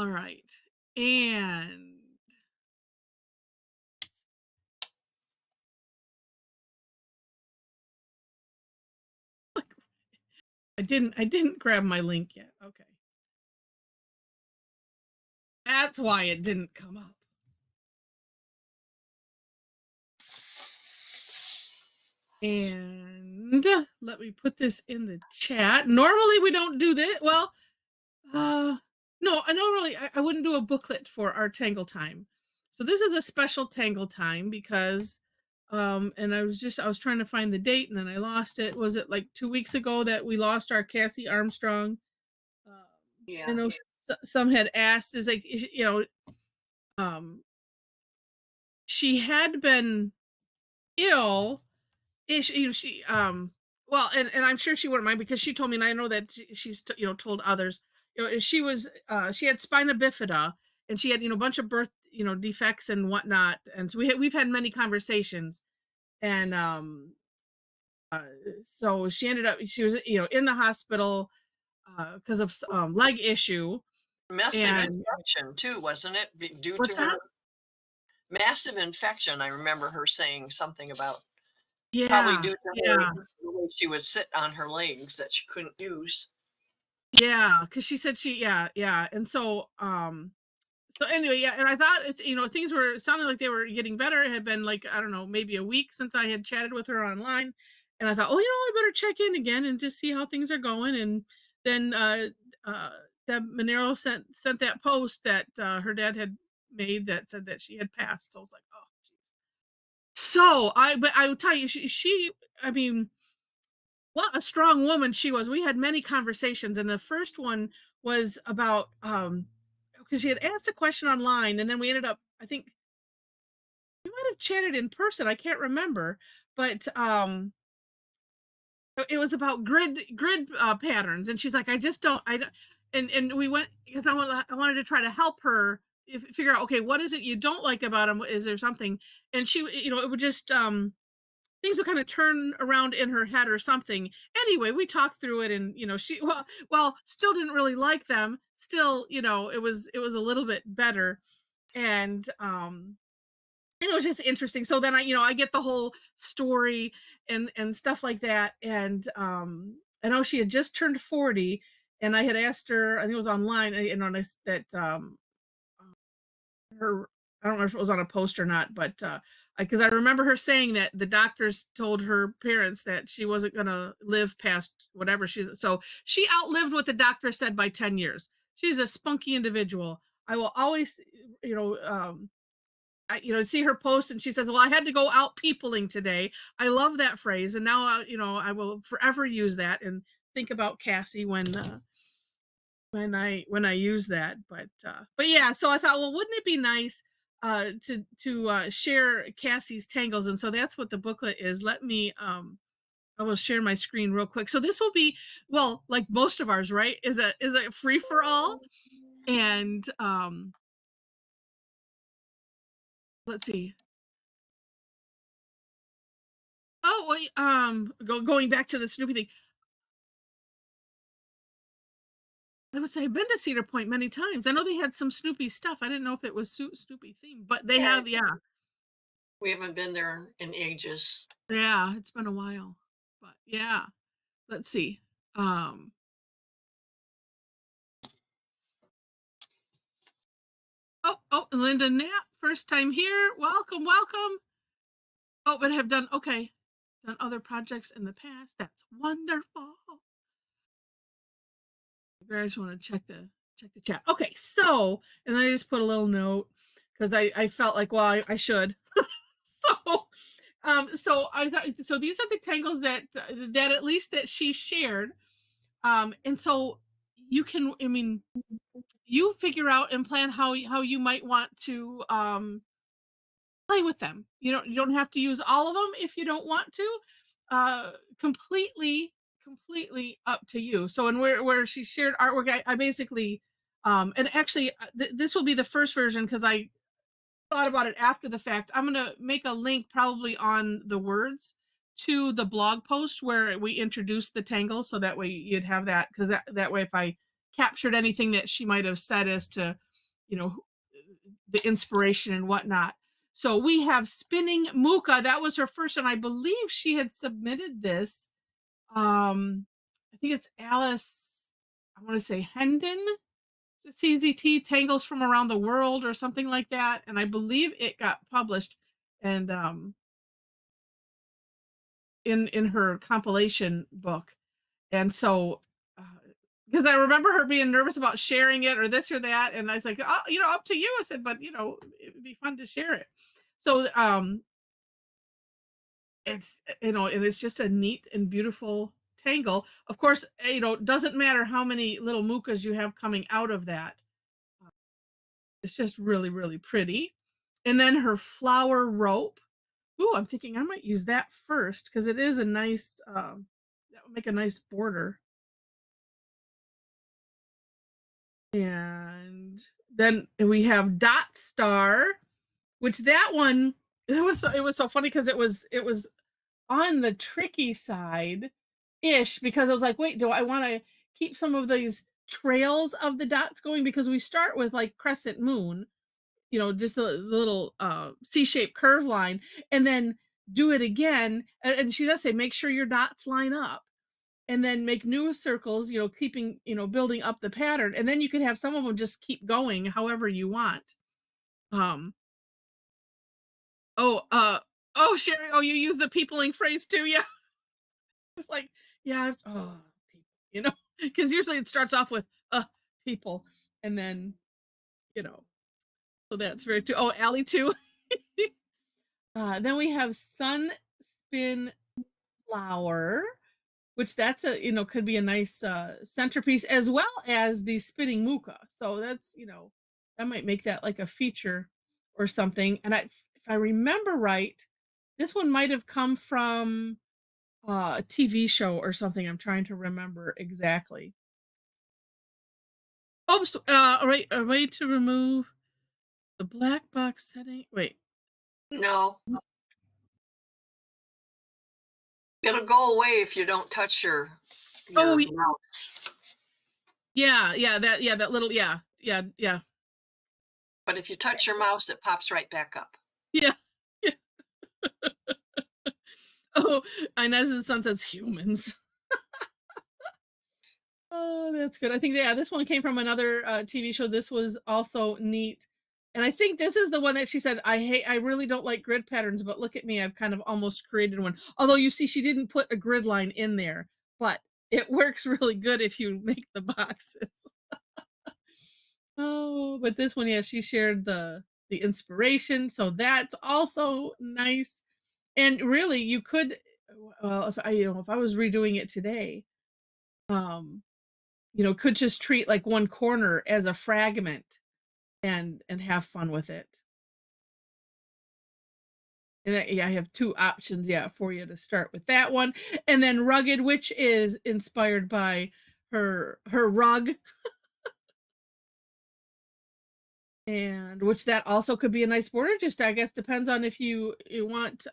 All right. And look, I didn't grab my link yet. Okay. That's why it didn't come up. And let me put this in the chat. Normally we don't do this. Well, no, I normally I wouldn't do a booklet for our Tangle Time. So this is a special Tangle Time because and I was trying to find the date and then I lost it. Was it like 2 weeks ago that we lost our Cassie Armstrong? Um, I Yeah. know some had asked, is like, um, she had been ill. Well, and I'm sure she wouldn't mind because she told me, and I know that she's told others. She had spina bifida, and she had a bunch of birth defects and whatnot, and so we've had many conversations, and uh, so she was in the hospital because of leg issue. Massive And infection too, wasn't it? Due to what's her that? massive infection. I remember her saying something about probably Yeah, due to her yeah. the way she would sit on her legs that she couldn't use. Yeah, because she said yeah, and so anyway, yeah, and I thought things were sounding like they were getting better. It had been like, I don't know, maybe a week since I had chatted with her online, and I thought, oh, I better check in again and just see how things are going. And then uh, Deb Monero sent that post that her dad had made that said that she had passed. So I was like, oh, geez. But I will tell you, I mean, what a strong woman she was. We had many conversations, and the first one was about because she had asked a question online, and then we ended up, I think we might have chatted in person. I can't remember, but it was about grid patterns, and she's like, I just don't, I don't, and we went because I wanted to try to help her figure out, okay, what is it you don't like about them? Is there something? And she, it would just things would kind of turn around in her head or something. Anyway, we talked through it, and she, well, still didn't really like them. Still, it was a little bit better, and it was just interesting. So then I get the whole story and stuff like that, and I know she had just turned 40, and I had asked her, I think it was online, that her, I don't know if it was on a post or not, but because I remember her saying that the doctors told her parents that she wasn't gonna live past whatever so she outlived what the doctor said by 10 years. She's a spunky individual. I will always, you know, see her post, and she says, "Well, I had to go out peopling today." I love that phrase, and now I will forever use that and think about Cassie when I use that. But yeah, so I thought, well, wouldn't it be nice to share Cassie's tangles? And so that's what the booklet is. Let me I will share my screen real quick. So this will be, well, like most of ours, right? Is a free for all. And let's see. Oh, well, going back to the Snoopy thing. I would say I've been to Cedar Point many times. I know they had some Snoopy stuff. I didn't know if it was Snoopy themed, but they Yeah, have, yeah. we haven't been there in ages. Yeah, it's been a while. But yeah. Let's see. Um, oh, Linda Knapp, first time here. Welcome, welcome. Oh, but have done, okay. Done other projects in the past. That's wonderful. I just want to check the chat. Okay, so, and then I just put a little note because I felt like, well, I should. So so I thought, so these are the tangles that at least that she shared. And so you can, I mean, you figure out and plan how you might want to play with them. You don't have to use all of them if you don't want to. Completely up to you. So, and where she shared artwork, I basically and actually this will be the first version because I thought about it after the fact. I'm gonna make a link probably on the words to the blog post where we introduced the tangle, so that way you'd have that, because that way if I captured anything that she might have said as to you know, the inspiration and whatnot. So we have spinning Muka. That was her first, and I believe she had submitted this. I think it's Alice. I want to say Hendon, the CZT Tangles from Around the World or something like that, and I believe it got published and in her compilation book. And so, uh, because I remember her being nervous about sharing it or this or that, and I was like, "Oh, up to you." I said, "But, it would be fun to share it." So, and it's just a neat and beautiful tangle. Of course, doesn't matter how many little mukas you have coming out of that. uh, It's just really, really pretty. And then her flower rope. Ooh, I'm thinking I might use that first because it is a nice, that would make a nice border. And then we have Dot Star, which that one it was so funny because it was on the tricky side ish because I was like, wait, do I want to keep some of these trails of the dots going? Because we start with like crescent moon, just the little C-shaped curve line, and then do it again. And she does say, make sure your dots line up and then make new circles, keeping, building up the pattern. And then you can have some of them just keep going however you want. Um, oh, Sherry, oh, you use the peopling phrase too? Yeah. It's like, yeah, people, because usually it starts off with people, and then, you know, so that's very true. Oh, Allie too. Then we have sun spin flower, which that's could be a nice centerpiece as well as the spinning muka. So that's, that might make that like a feature or something. And if I remember right, this one might have come from a TV show or something. I'm trying to remember exactly. Oh, so, all right, a way to remove the black box setting. Wait. No, it'll go away if you don't touch Oh, your mouse. yeah, that little, yeah, yeah, yeah, But if you touch your mouse, it pops right back up. yeah, yeah. Oh, Inez's son says humans. Oh, that's good. I think, yeah, this one came from another TV show. This was also neat. And I think this is the one that she said, I really don't like grid patterns, but look at me, I've kind of almost created one. Although you see, she didn't put a grid line in there, but it works really good if you make the boxes. Oh, but this one, yeah, she shared the inspiration, so that's also nice. And really, you could, well, if I was redoing it today, um, could just treat like one corner as a fragment and have fun with it. And yeah, I have two options, yeah, for you to start with that one. And then rugged, which is inspired by her rug, and which that also could be a nice border. Just I guess depends on if you want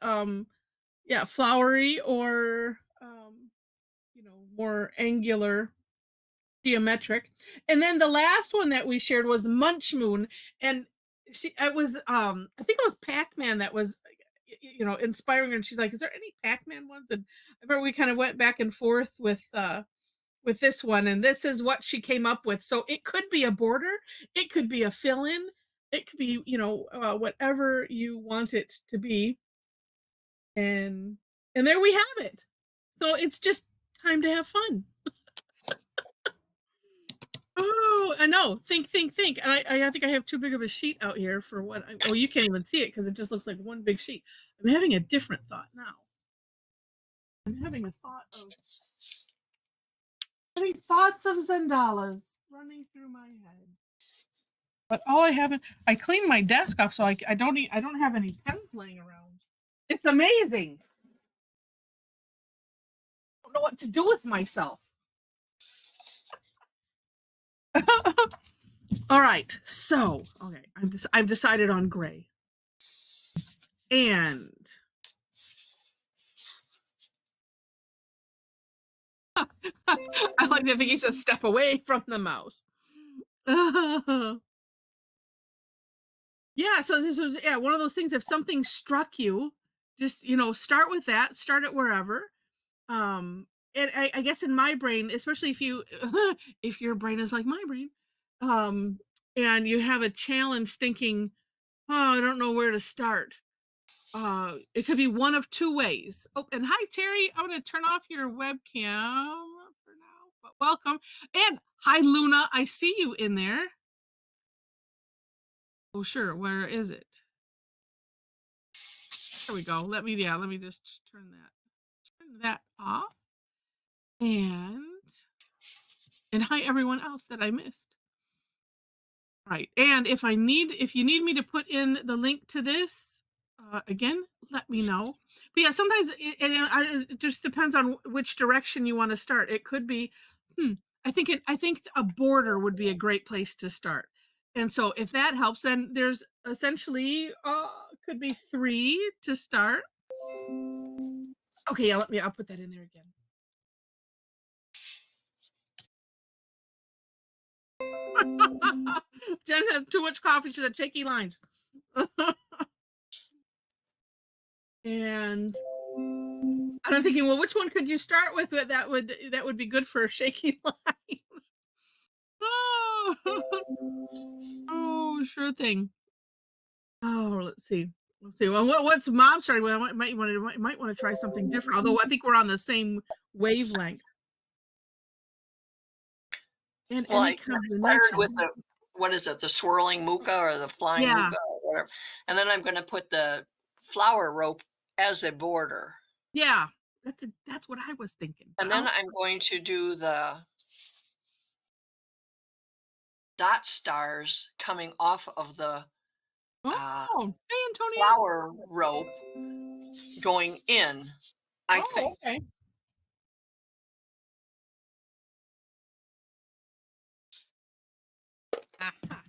yeah, flowery or more angular, geometric. And then the last one that we shared was Munch Moon, and I was I think it was Pac-Man that was inspiring, and she's like, is there any Pac-Man ones? And I remember we kind of went back and forth with this one, and this is what she came up with. So it could be a border, it could be a fill-in, it could be whatever you want it to be. And there we have it. So it's just time to have fun. Oh, I know. Think. And I think I have too big of a sheet out here for what oh, you can't even see it because it just looks like one big sheet. I'm having a different thought now. I'm having a thought of having thoughts of Zendalas running through my head. But all I haven't I cleaned my desk off, so I don't have any pens laying around. It's amazing. I don't know what to do with myself. All right. So, okay, I've decided on gray. And I like that Vicky says step away from the mouse. Yeah, so this is yeah, one of those things if something struck you, just, start with that, start it wherever. Um, and I guess in my brain, especially if you if your brain is like my brain, um, and you have a challenge thinking, "Oh, I don't know where to start." It could be one of 2 ways. Oh, and hi, Terry. I'm gonna turn off your webcam for now, but welcome. And hi, Luna. I see you in there. Oh, sure. Where is it? There we go. Let me just turn that off. And hi everyone else that I missed. Right. And if you need me to put in the link to this, again, let me know. But yeah, sometimes it just depends on which direction you want to start. It could be, hmm, I think a border would be a great place to start. And so if that helps, then there's essentially could be 3 to start. Okay, yeah, I'll put that in there again. Jen had too much coffee. She said shaky lines. And I'm thinking, well, which one could you start with that would be good for shaky lines? Oh, oh, sure thing. Oh, let's see. Let's see. Well, what's mom starting with? Might want to try something different. Although I think we're on the same wavelength. And Well, any I started with combination. the what is it, the swirling muka or the flying Yeah, muka or whatever, and then I'm gonna put the flower rope as a border, yeah. That's what I was thinking. But and then I'm going to do the dot stars coming off of the, uh, oh, hey, Antonia. flower rope going in, I Oh, think. okay. Aha.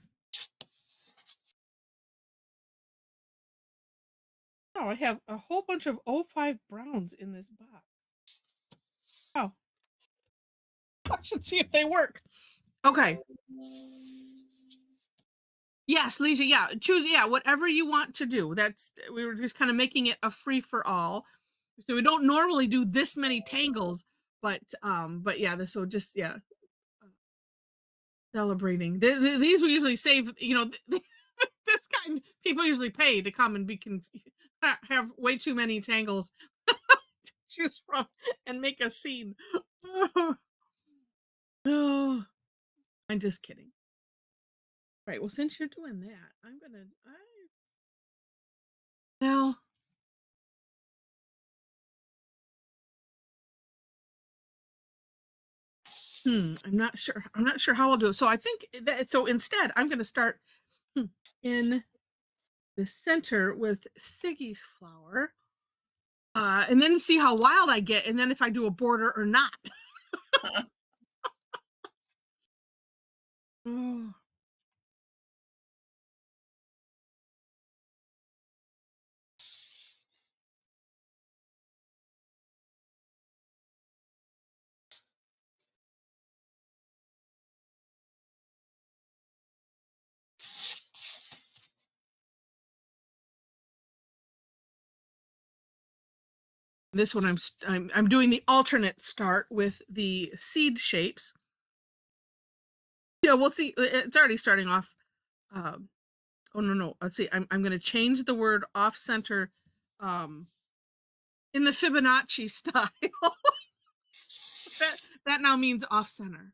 Oh, I have a whole bunch of '05 browns in this box. Oh, I should see if they work. Okay. Yes, Leisha, yeah, choose yeah, whatever you want to do. That's we were just kind of making it a free for all. So we don't normally do this many tangles, but yeah, so just yeah, uh, celebrating. These we usually save, this kind people usually pay to come and have way too many tangles to choose from and make a scene. Oh, I'm just kidding. Right. Well, since you're doing that, well, I'm not sure how I'll do it. So I think that so instead, I'm going to start hmm, in the center with Siggy's flower, and then see how wild I get, and then if I do a border or not. Oh, this one I'm doing the alternate start with the seed shapes. Yeah, we'll see. It's already starting off. Um, oh no. Let's see. I'm going to change the word off center, um, in the Fibonacci style. that that now means off center.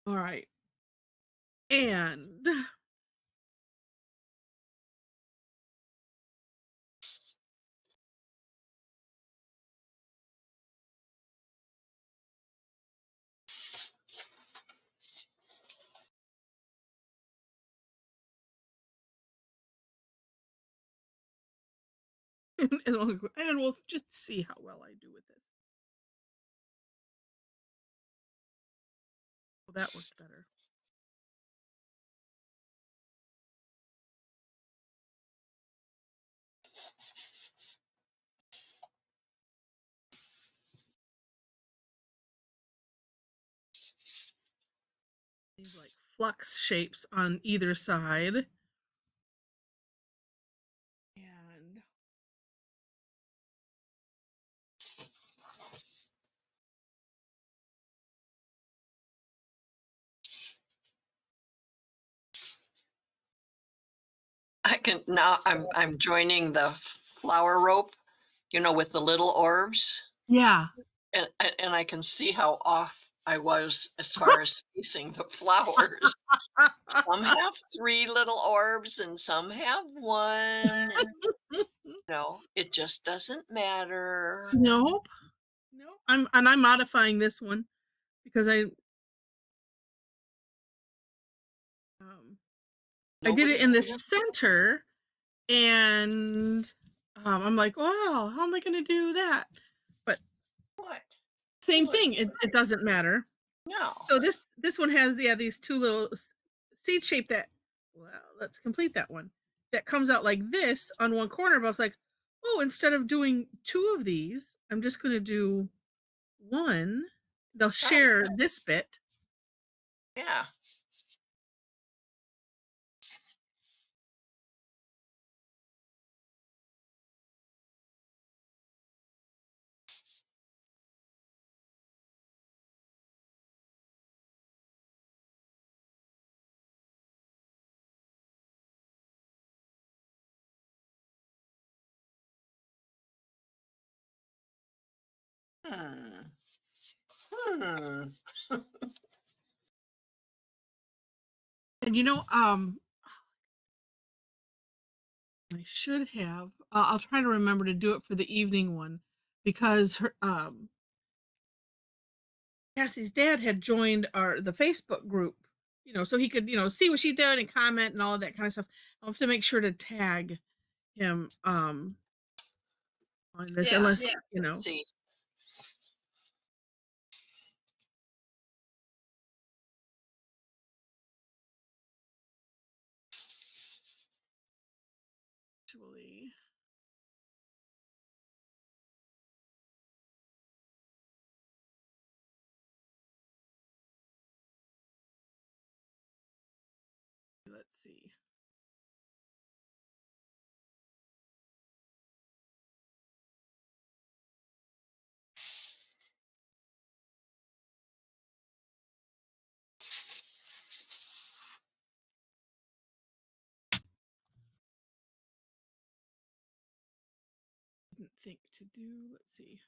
All right. And and we'll just see how well I do with this. Well, that worked better. these like flux shapes on either side. And I can now I'm joining the flower rope, with the little orbs, yeah. and I can see how off I was as far as spacing the flowers. Some have 3 little orbs and some have 1, and, it just doesn't matter. Nope. Nope. I'm modifying this one because um I did it Nobody in the said it. center and I'm like, wow, how am I gonna do that? But What? same It thing, looks it doesn't matter. no. So this one has, yeah, these two little seed shape that, well, let's complete that one. That comes out like this on one corner, but I was like, oh, instead of doing two of these, I'm just gonna do one. They'll Right, share this bit. yeah. Hmm. Hmm. And I should have. I'll try to remember to do it for the evening one because Cassie's dad had joined the Facebook group, so he could, see what she did and comment and all of that kind of stuff. I'll have to make sure to tag him on this, Yeah, unless, let's see. actually, let's see. Didn't think to do. Let's see.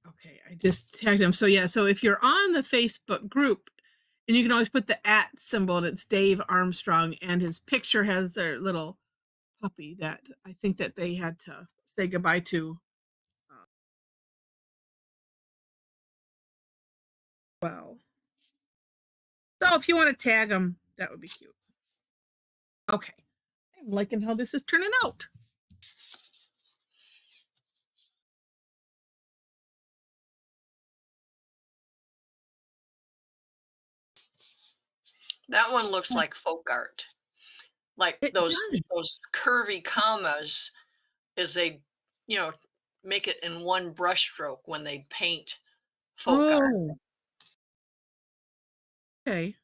Okay, I just tagged him. So yeah, so if you're on the Facebook group, and you can always put the at symbol, and it's Dave Armstrong, and his picture has their little puppy that I think that they had to say goodbye to. Uh, well, so if you want to tag them, that would be cute. Okay, I'm liking how this is turning out. That one looks like folk art. Like It does. those curvy commas as they, you know, make it in one brush stroke when they paint folk art. Oh, okay.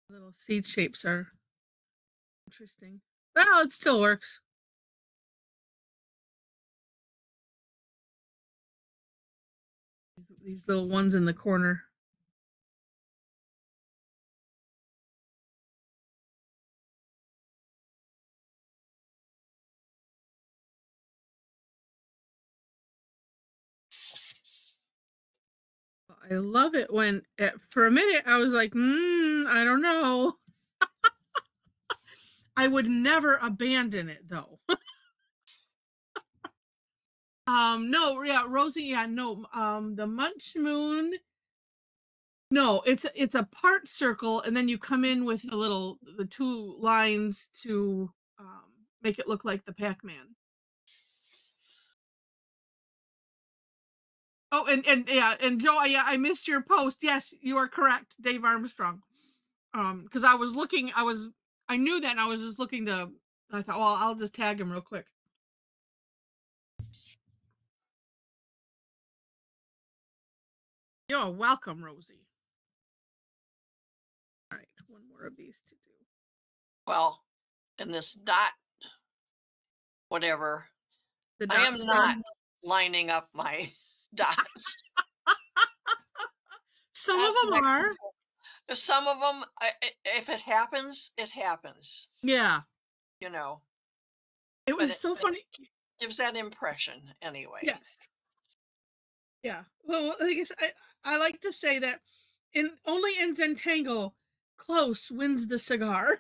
Little seed shapes are interesting. Well, it still works. These little ones in the corner. I love it when, for a minute, I was like, I don't know. I would never abandon it though. No, yeah, Rosie, yeah, no, the Munch Moon. No, it's a part circle, and then you come in with the 2 lines to, make it look like the Pac-Man. Oh, and yeah, and Joe, yeah, I missed your post. Yes, you are correct, Dave Armstrong. Because I knew that, and I was just looking to I thought, "Well, I'll just tag him real quick." You're welcome, Rosie. Alright, 1 more of these to do. Well, in this dot whatever, The I dot am not swab. lining up my dots. Some of That's them next are. some of them, if it happens, it happens, Yeah. you know, It but was so it funny. gives that impression anyway. Yes. Yeah. Well, I guess I like to say that in only in Zentangle, close wins the cigar.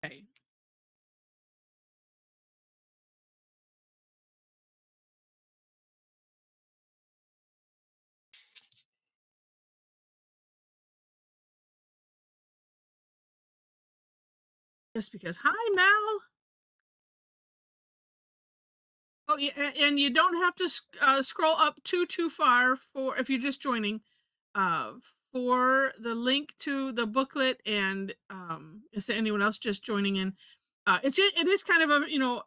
Okay. Just because. Hi, Mel. Oh, yeah, and you don't have to scroll up too far for if you're just joining, uh, for the link to the booklet and is there anyone else just joining in? It is kind of a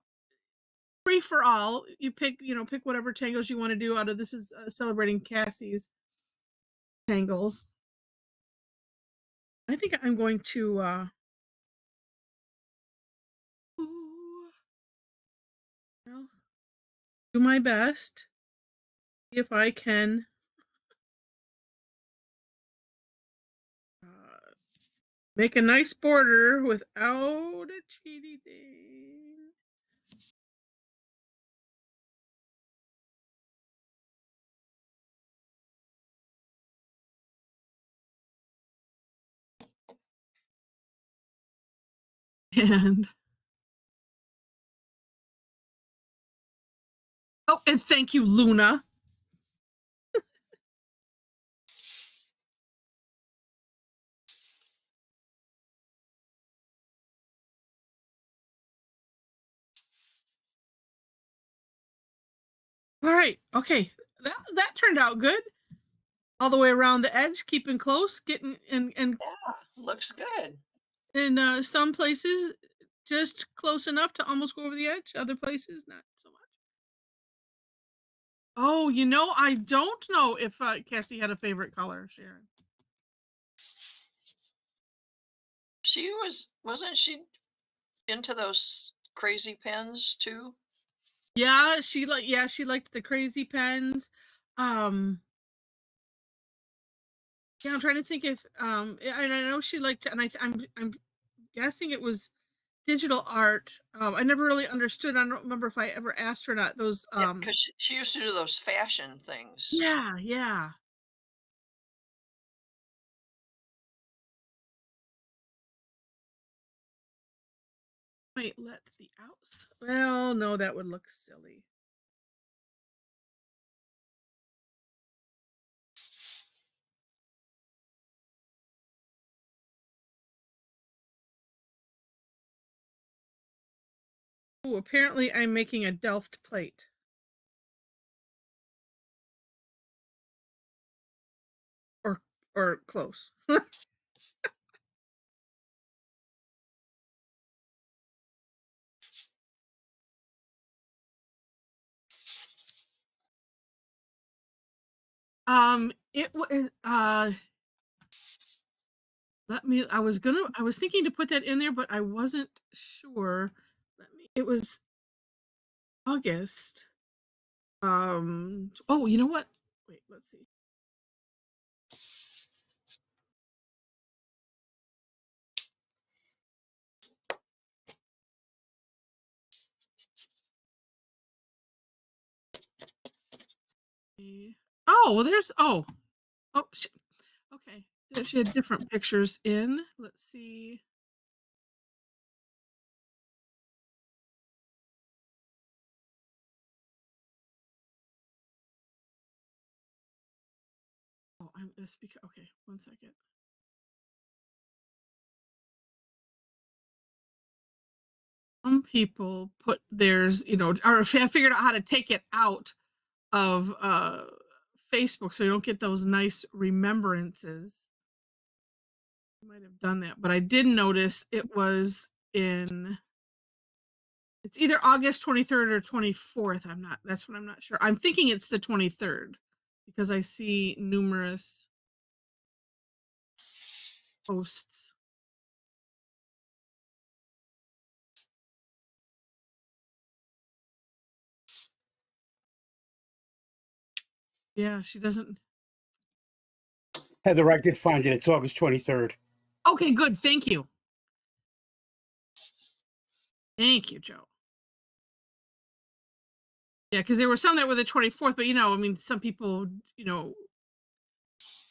free for all. You pick pick whatever tangles you want to do out of this is celebrating Cassie's tangles. I think I'm going to ooh, well, do my best. See if I can uh, make a nice border without a cheaty thing. And oh, and thank you, Luna. All right, okay, that turned out good. All the way around the edge, keeping close, getting and Yeah, looks good. in some places just close enough to almost go over the edge. Other places, not so much. Oh, I don't know if Cassie had a favorite color, Sharon. Wasn't she into those crazy pens too? She liked the crazy pens. Um, yeah, I'm trying to think if and I know she liked, and I'm guessing it was digital art. I never really understood. I don't remember if I ever asked her or not. Those Yeah, 'cause she used to do those fashion things. yeah, yeah. Wait, let the outs. Well, no, that would look silly. Oh, apparently I'm making a Delft plate. Or or close. It was let me I was thinking to put that in there, but I wasn't sure. It was August. Oh, you know what? Wait, let's see. Oh, well, there's oh, oh, okay. she had different pictures in. Let's see. Oh, I'm this because okay, 1 second. Some people put theirs, or if I figured out how to take it out of Facebook so you don't get those nice remembrances. I might have done that, but I did notice it was in it's either August 23rd or 24th. That's what I'm not sure. I'm thinking it's the 23rd because I see numerous posts. Yeah, she doesn't. Heather, I did find it. It's August 23rd. Okay, good. Thank you. Thank you, Joe. Yeah, because there were some that were the 24th, but I mean, some people, you know,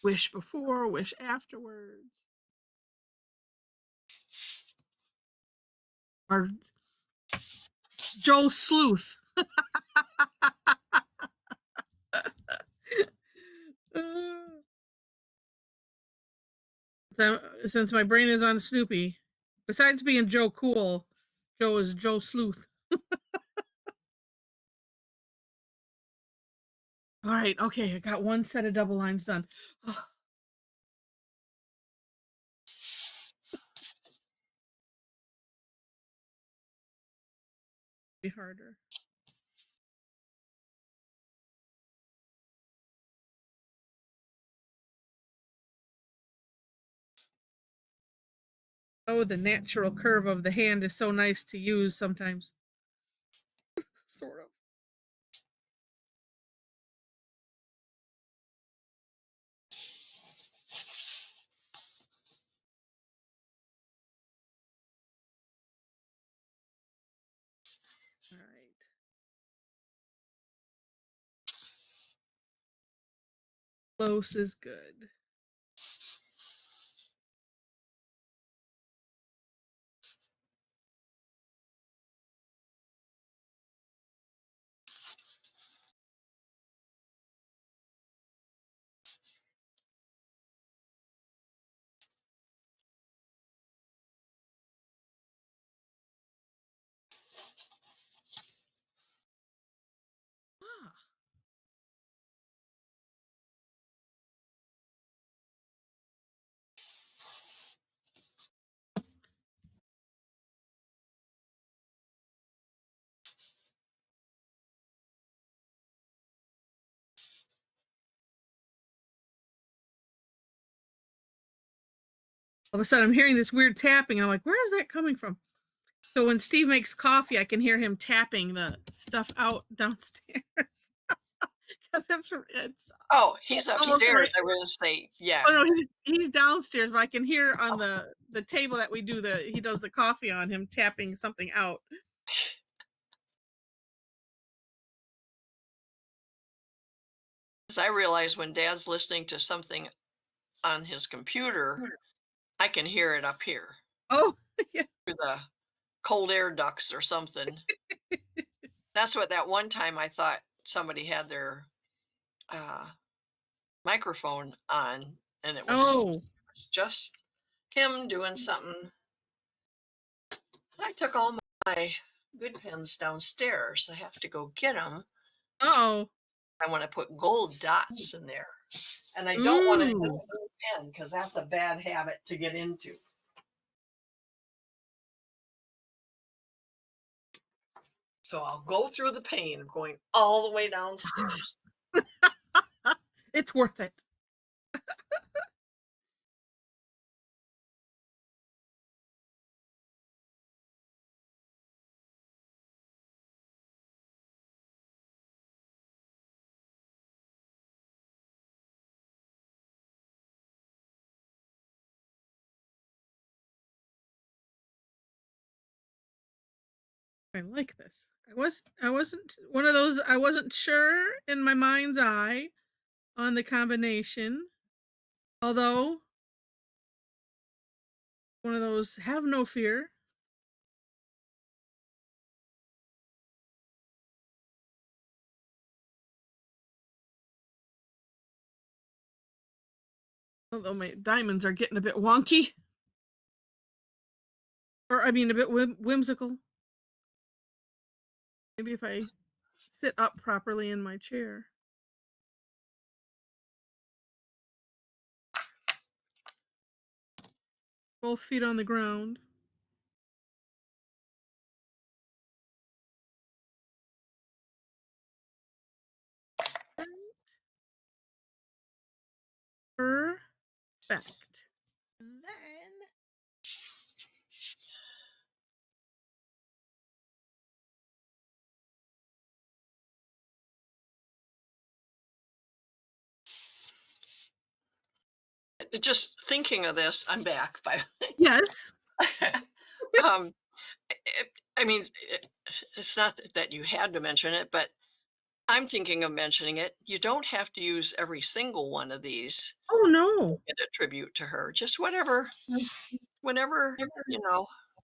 wish before, wish afterwards. Or Joe Sleuth. Uh, since my brain is on Snoopy, besides being Joe Cool, Joe is Joe Sleuth. All right, okay, I got one set of double lines done. Be harder. Oh, the natural curve of the hand is so nice to use sometimes. Sort of. All right. Close is good. Ah. All of a sudden, I'm hearing this weird tapping. And I'm like, where is that coming from? So when Steve makes coffee, I can hear him tapping the stuff out downstairs. Because it's Oh, he's almost right. upstairs. I was gonna say, yeah. Oh no, he's downstairs, but I can hear on the table that we do he does the coffee on him tapping something out. 'Cause I realize when Dad's listening to something on his computer, I can hear it up here Oh yeah. through the cold air ducts or something. That's what that one time I thought somebody had their uh, microphone on, and Oh. was just him doing something. I took all my good pens downstairs. I have to go get them. Oh. I want to put gold dots in there. And I don't want to take a Ooh. blue pen because that's a bad habit to get into. So I'll go through the pain of going all the way downstairs. It's worth it. I like this. I wasn't one of those I wasn't sure in my mind's eye on the combination. Although One of those have no fear. Although my diamonds are getting a bit wonky, or I mean, a bit whimsical. Maybe if I sit up properly in my chair, both feet on the ground. Perfect. And then Just thinking of this, I'm back. By yes. um, it, I mean, it's not that you had to mention it, but I'm thinking of mentioning it. You don't have to use every single one of these Oh to no. get a tribute to her. Just whatever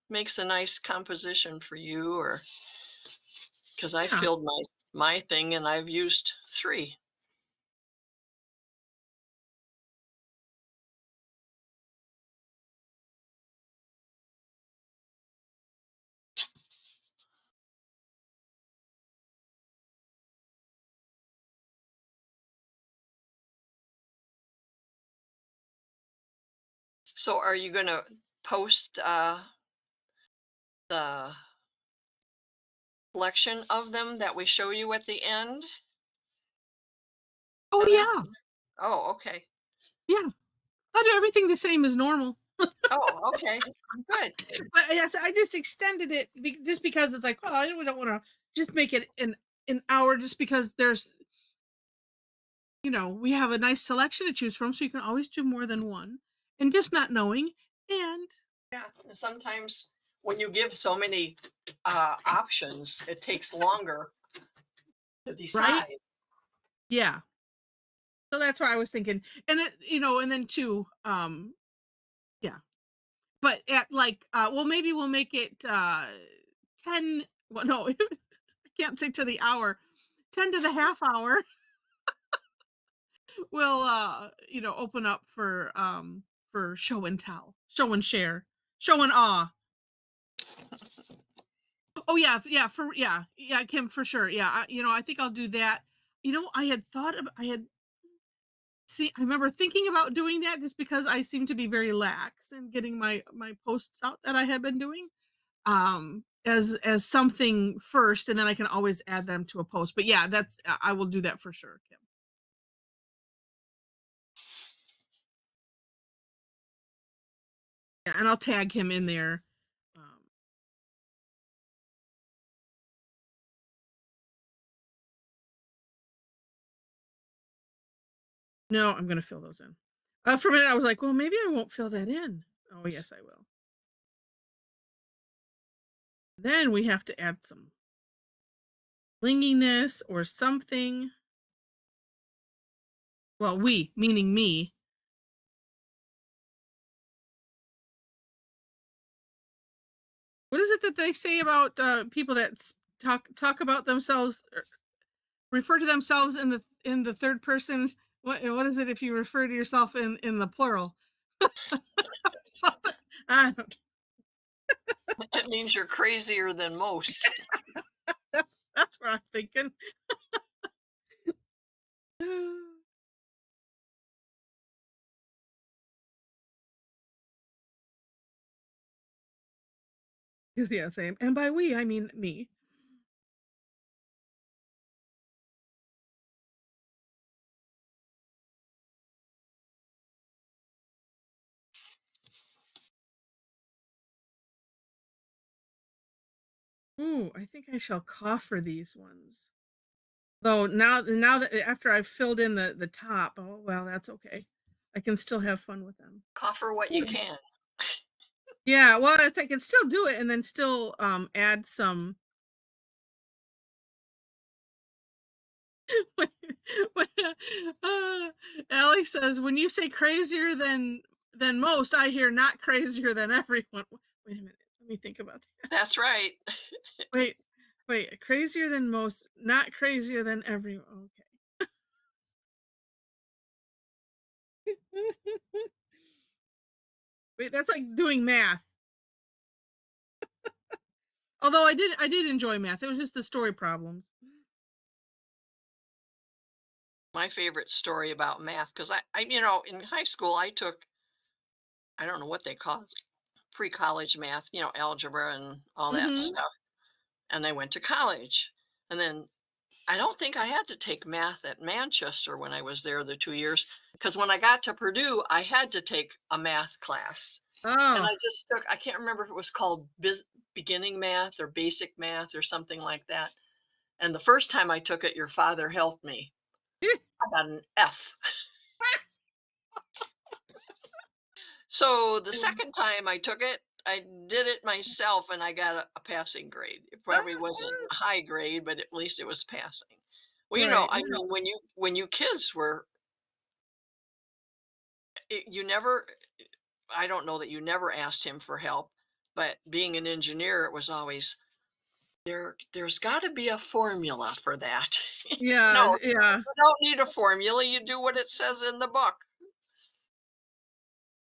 makes a nice composition for you, or because I Yeah. filled my thing and I've used 3. So are you gonna post the collection of them that we show you at the end, Oh Heather? yeah. Oh, okay. Yeah. I do everything the same as normal. Oh, okay. Good. But yes, I just extended it just because it's like, oh, I we don't want to just make it an hour just because there's we have a nice selection to choose from, so you can always do more than one. And just not knowing and Yeah. And sometimes when you give so many options, it takes longer to right? decide. Yeah. So that's why I was thinking. And and then too, yeah. But at like well maybe we'll make it 10 well no, I can't say to the hour. 10 to the half hour will open up for show and tell, show and share, show and awe. Oh yeah, yeah, yeah, Kim, for sure. Yeah, I think I'll do that. I had thought of I had see I remember thinking about doing that just because I seem to be very lax in getting my posts out that I had been doing. As something first, and then I can always add them to a post. But yeah, I will do that for sure, Kim. Yeah, and I'll tag him in there. Um, no, I'm gonna fill those in. For a minute, I was like, well, maybe I won't fill that in. Oh, yes, I will. Then we have to add some blinginess or something. Well, we, meaning me. What is it that they say about people that talk about themselves, or refer to themselves in the third person? What is it if you refer to yourself in the plural? Something. I don't. It means you're crazier than most. That's what I'm thinking. Yeah, same. And by we, I mean me. Ooh, I think I shall coffer these ones. Though now that after I've filled in the top, oh well, that's okay. I can still have fun with them. Offer what you can. Yeah, well, I can still do it and then still add some. when, when, uh, Allie says, when you say crazier than than most, I hear not crazier than everyone. Wait a minute. Let me think about that. That's right. Wait, wait. Crazier than most, not crazier than everyone. Okay. Wait, that's like doing math. Although I did enjoy math. It was just the story problems. My favorite story about math, because in high school, I took, I don't know what they call it, pre-college math, algebra and all that Mhm. stuff. And I went to college. And then I don't think I had to take math at Manchester when I was there the 2 years, because when I got to Purdue, I had to take a math class. And Oh. I just took, I can't remember if it was called beginning math or basic math or something like that. And the first time I took it, your father helped me. I got an F. So the second time I took it, I did it myself and I got a passing grade. It probably wasn't a high grade, but at least it was passing. Well, Right. I mean, when you kids were, you never, I don't know that you never asked him for help, but being an engineer, it was always there's got to be a formula for that. Yeah, No, yeah. you don't need a formula. You do what it says in the book.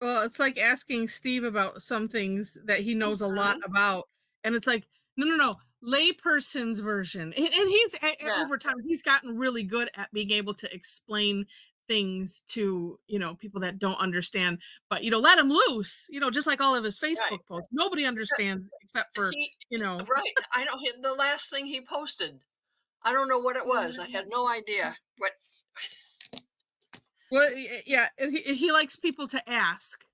Well, it's like asking Steve about some things that he knows a lot Mhm. about, and it's like, "No, no, no, layperson's version." And he's Yeah, over time, he's gotten really good at being able to explain things to, people that don't understand, but, let him loose, just like all of his right. Facebook posts. Nobody Yeah, understands except for, He you know right. I don't the last thing he posted. I don't know what it was. I had no idea. But well, yeah, and he likes people to ask.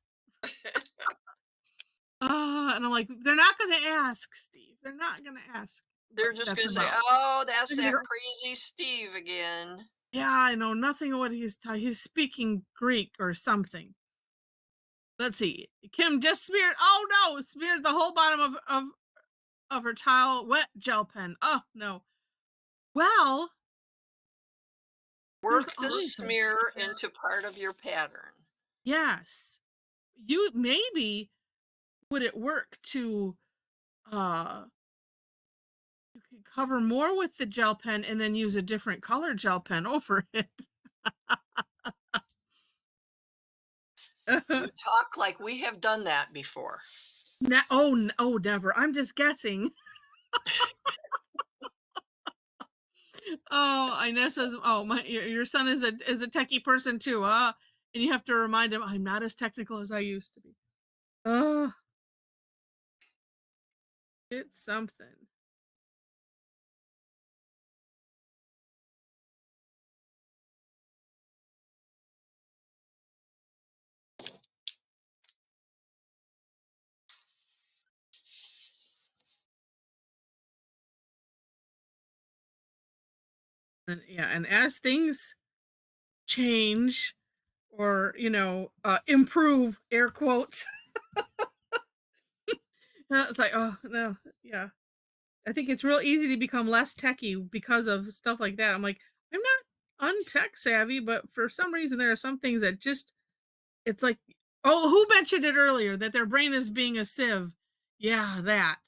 And I'm like, "They're not gonna ask, Steve. They're not gonna ask what they're just that's gonna say, about." "Oh, that's They're that gonna go, crazy Steve again." "Yeah, I know nothing of what he's speaking Greek or something." Let's see. Kim just smeared, oh no, smeared the whole bottom of her tile wet gel pen. Oh no. Well, there's Work the always a smear into part of your pattern. yes. You maybe would it work to uh you could cover more with the gel pen and then use a different color gel pen over it. You talk like we have done that before. Oh, never. I'm just guessing. Oh, Inez says, "Oh, your son is a techie person too, and you have to remind him, I'm not as technical as I used to be." Oh, it's something. And yeah, and as things change or, improve, air quotes, it's like, oh no, yeah. I think it's real easy to become less techie because of stuff like that. I'm like, I'm not untech savvy, but for some reason there are some things that just it's like, oh, who mentioned it earlier that their brain is being a sieve? Yeah, that.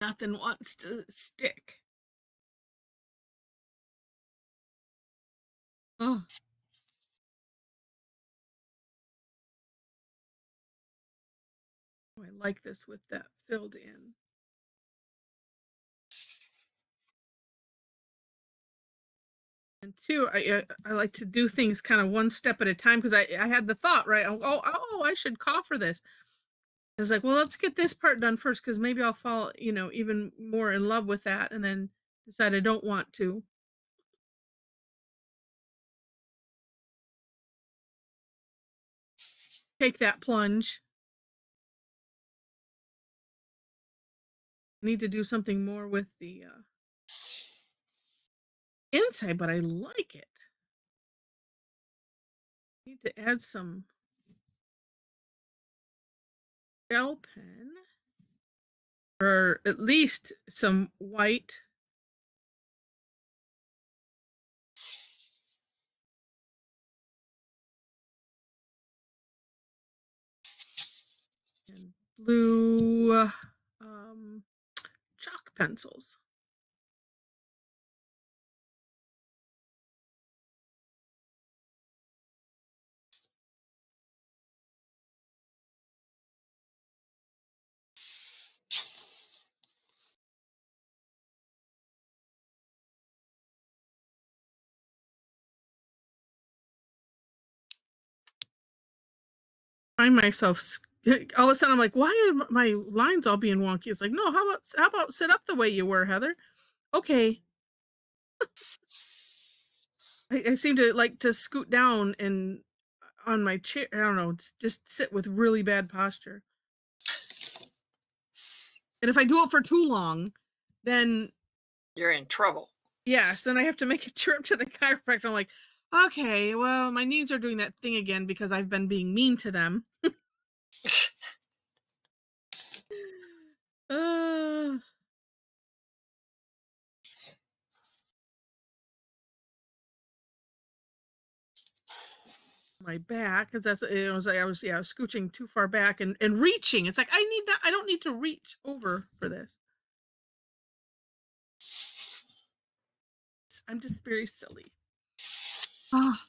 Nothing wants to stick. Oh, I like this with that filled in. And two, I like to do things kind of one step at a time because I had the thought right. Oh, I should coffer this. I was like, well, let's get this part done first because maybe I'll fall, even more in love with that, and then decide I don't want to take that plunge. I need to do something more with the inside, but I like it. Need to add some gel pen or at least some white and blue um, chalk pencils. Find myself all of a sudden I'm like, why are my lines all being wonky? It's like, no, how about sit up the way you were, Heather? Okay. I seem to like to scoot down and on my chair. I don't know, just sit with really bad posture. And if I do it for too long, then You're in trouble. yes, then I have to make a trip to the chiropractor. I'm like, okay, well, my knees are doing that thing again because I've been being mean to them. Uh, my back, because that's it was like I was scooching too far back and reaching. It's like I don't need to reach over for this. I'm just very silly. Ah.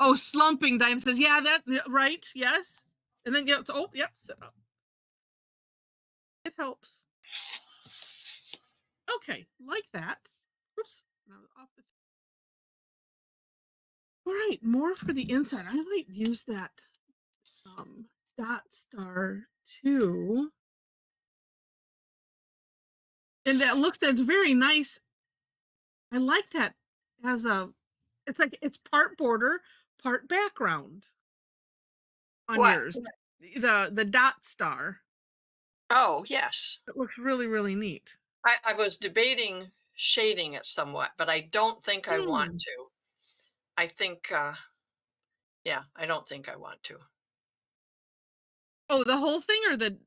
Oh, slumping. Diane says, yeah, right, yes. And then yeah, oh, yep, sit up. It helps. Okay, like that. Oops. Now off the All right, more for the inside. I might use that um dot star too. And that's very nice. I like that as a it's like it's part border, part background on What? yours. The dot star. Oh, yes. It looks really, really neat. I was debating shading it somewhat, but I don't think I want Hmm. to. I think, yeah, I don't think I want to. Oh, the whole thing or the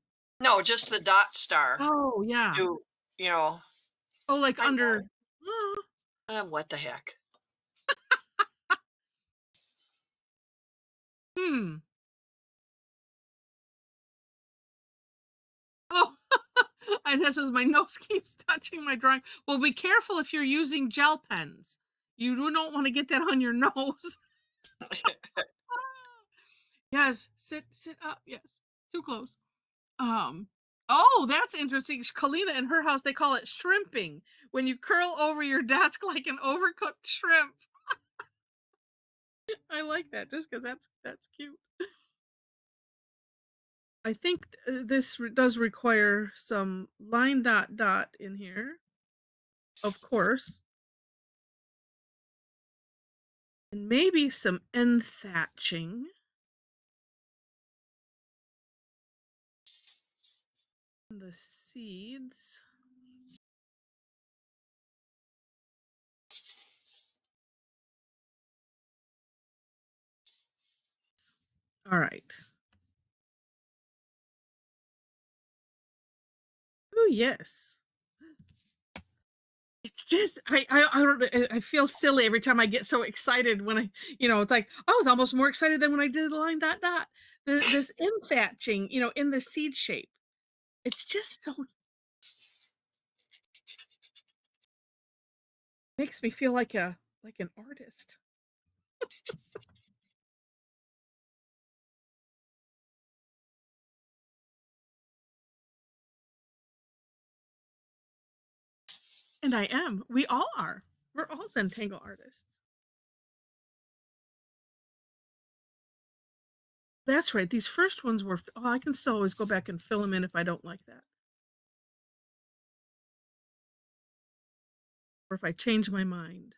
No, just the dot star. oh yeah. Do you know? Oh, like I under know. uh, What the heck? hmm. Oh, and this is my nose keeps touching my drawing. Well, be careful if you're using gel pens. You do not want to get that on your nose. Yes, sit up. Yes, too close. Um. Oh, that's interesting. Kalina in her house they call it shrimping when you curl over your desk like an overcooked shrimp. I like that just because that's cute. I think this does require some line dot dot in here, of course, and maybe some end thatching. The seeds. All right. Oh yes. It's just I don't I feel silly every time I get so excited when it's like I was almost more excited than when I did the line dot dot. This end thatching, in the seed shape. It's just so makes me feel like an artist. And I am. We all are. We're all Zentangle artists. That's right. These first ones were oh, I can still always go back and fill them in if I don't like that. Or if I change my mind.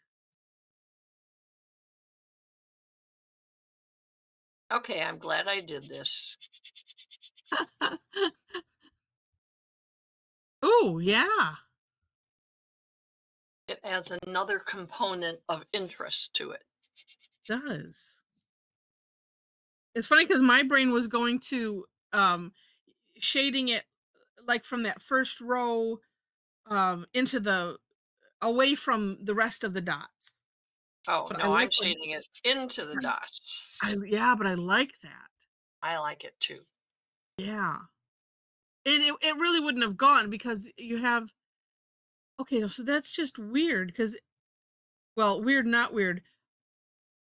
Okay, I'm glad I did this. Oh, yeah. It adds another component of interest to it. Does. It's funny because my brain was going to shading it like from that first row into the away from the rest of the dots. Oh, But I no, I'm like what shading it into the dots. yeah, but I like that. I like it too. Yeah. And it really wouldn't have gone because you have okay, so that's just weird because well, weird, not weird.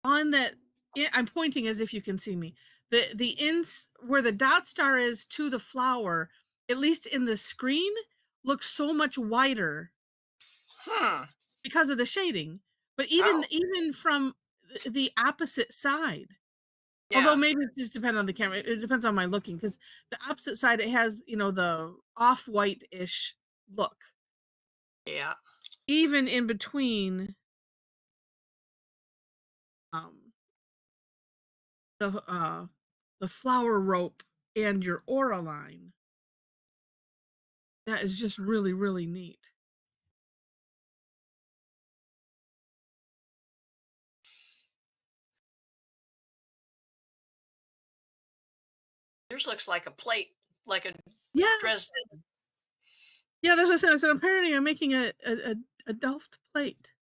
On that I'm pointing as if you can see me. The ins where the dot star is to the flower, at least in the screen, looks so much whiter Hmm. because of the shading. But Oh, even from the opposite side, although yeah, maybe it just depends on the camera. It depends on my looking because the opposite side it has, the off-white-ish look. yeah. Even in between um the the flower rope and your aura line. That is just really, really neat. Yours looks like a plate, like a Yeah, Dresden. yeah, that's what I said. I said, apparently I'm making a Delft plate.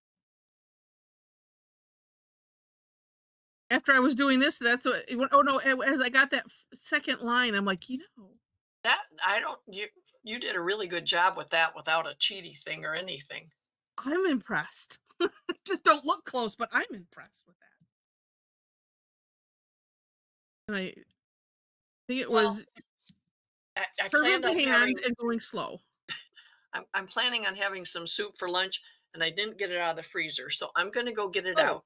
After I was doing this, that's what it went, oh no, as I got that second line, I'm like, That I don't you did a really good job with that without a cheaty thing or anything. I'm impressed. Just don't look close, but I'm impressed with that. And I think it Well, was I planned perfect on hand having and going slow. I'm planning on having some soup for lunch, and I didn't get it out of the freezer, so I'm gonna go get it Oh, out,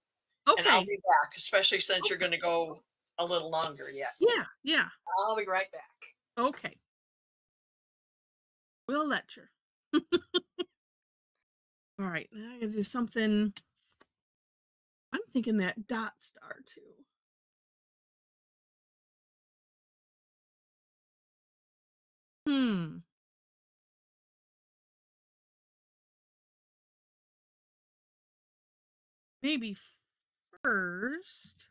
and I'll okay. be back, especially since you're Okay. gonna go a little longer yet. Yeah, yeah. I'll be right back. Okay. We'll let you. All right. Now I gotta do something. I'm thinking that dot star too. Hmm. Maybe first.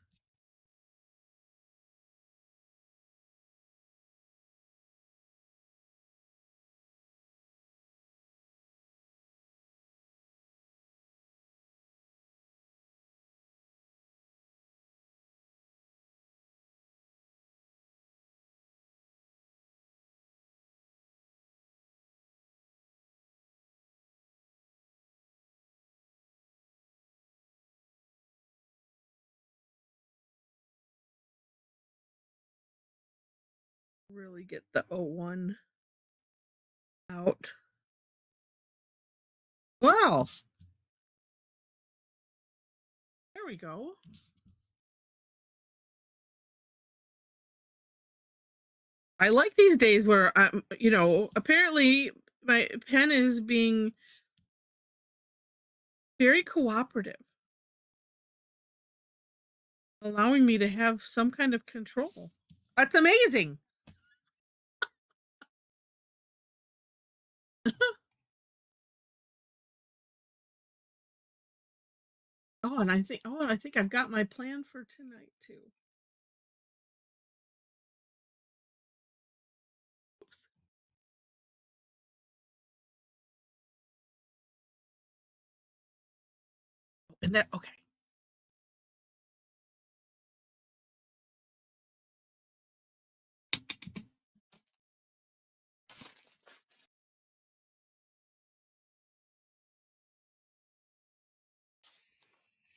Really get the O1 out. Wow. There we go. I like these days where I'm, apparently my pen is being very cooperative, allowing me to have some kind of control. That's amazing. Oh, and I think I've got my plan for tonight too. Oops. And that okay.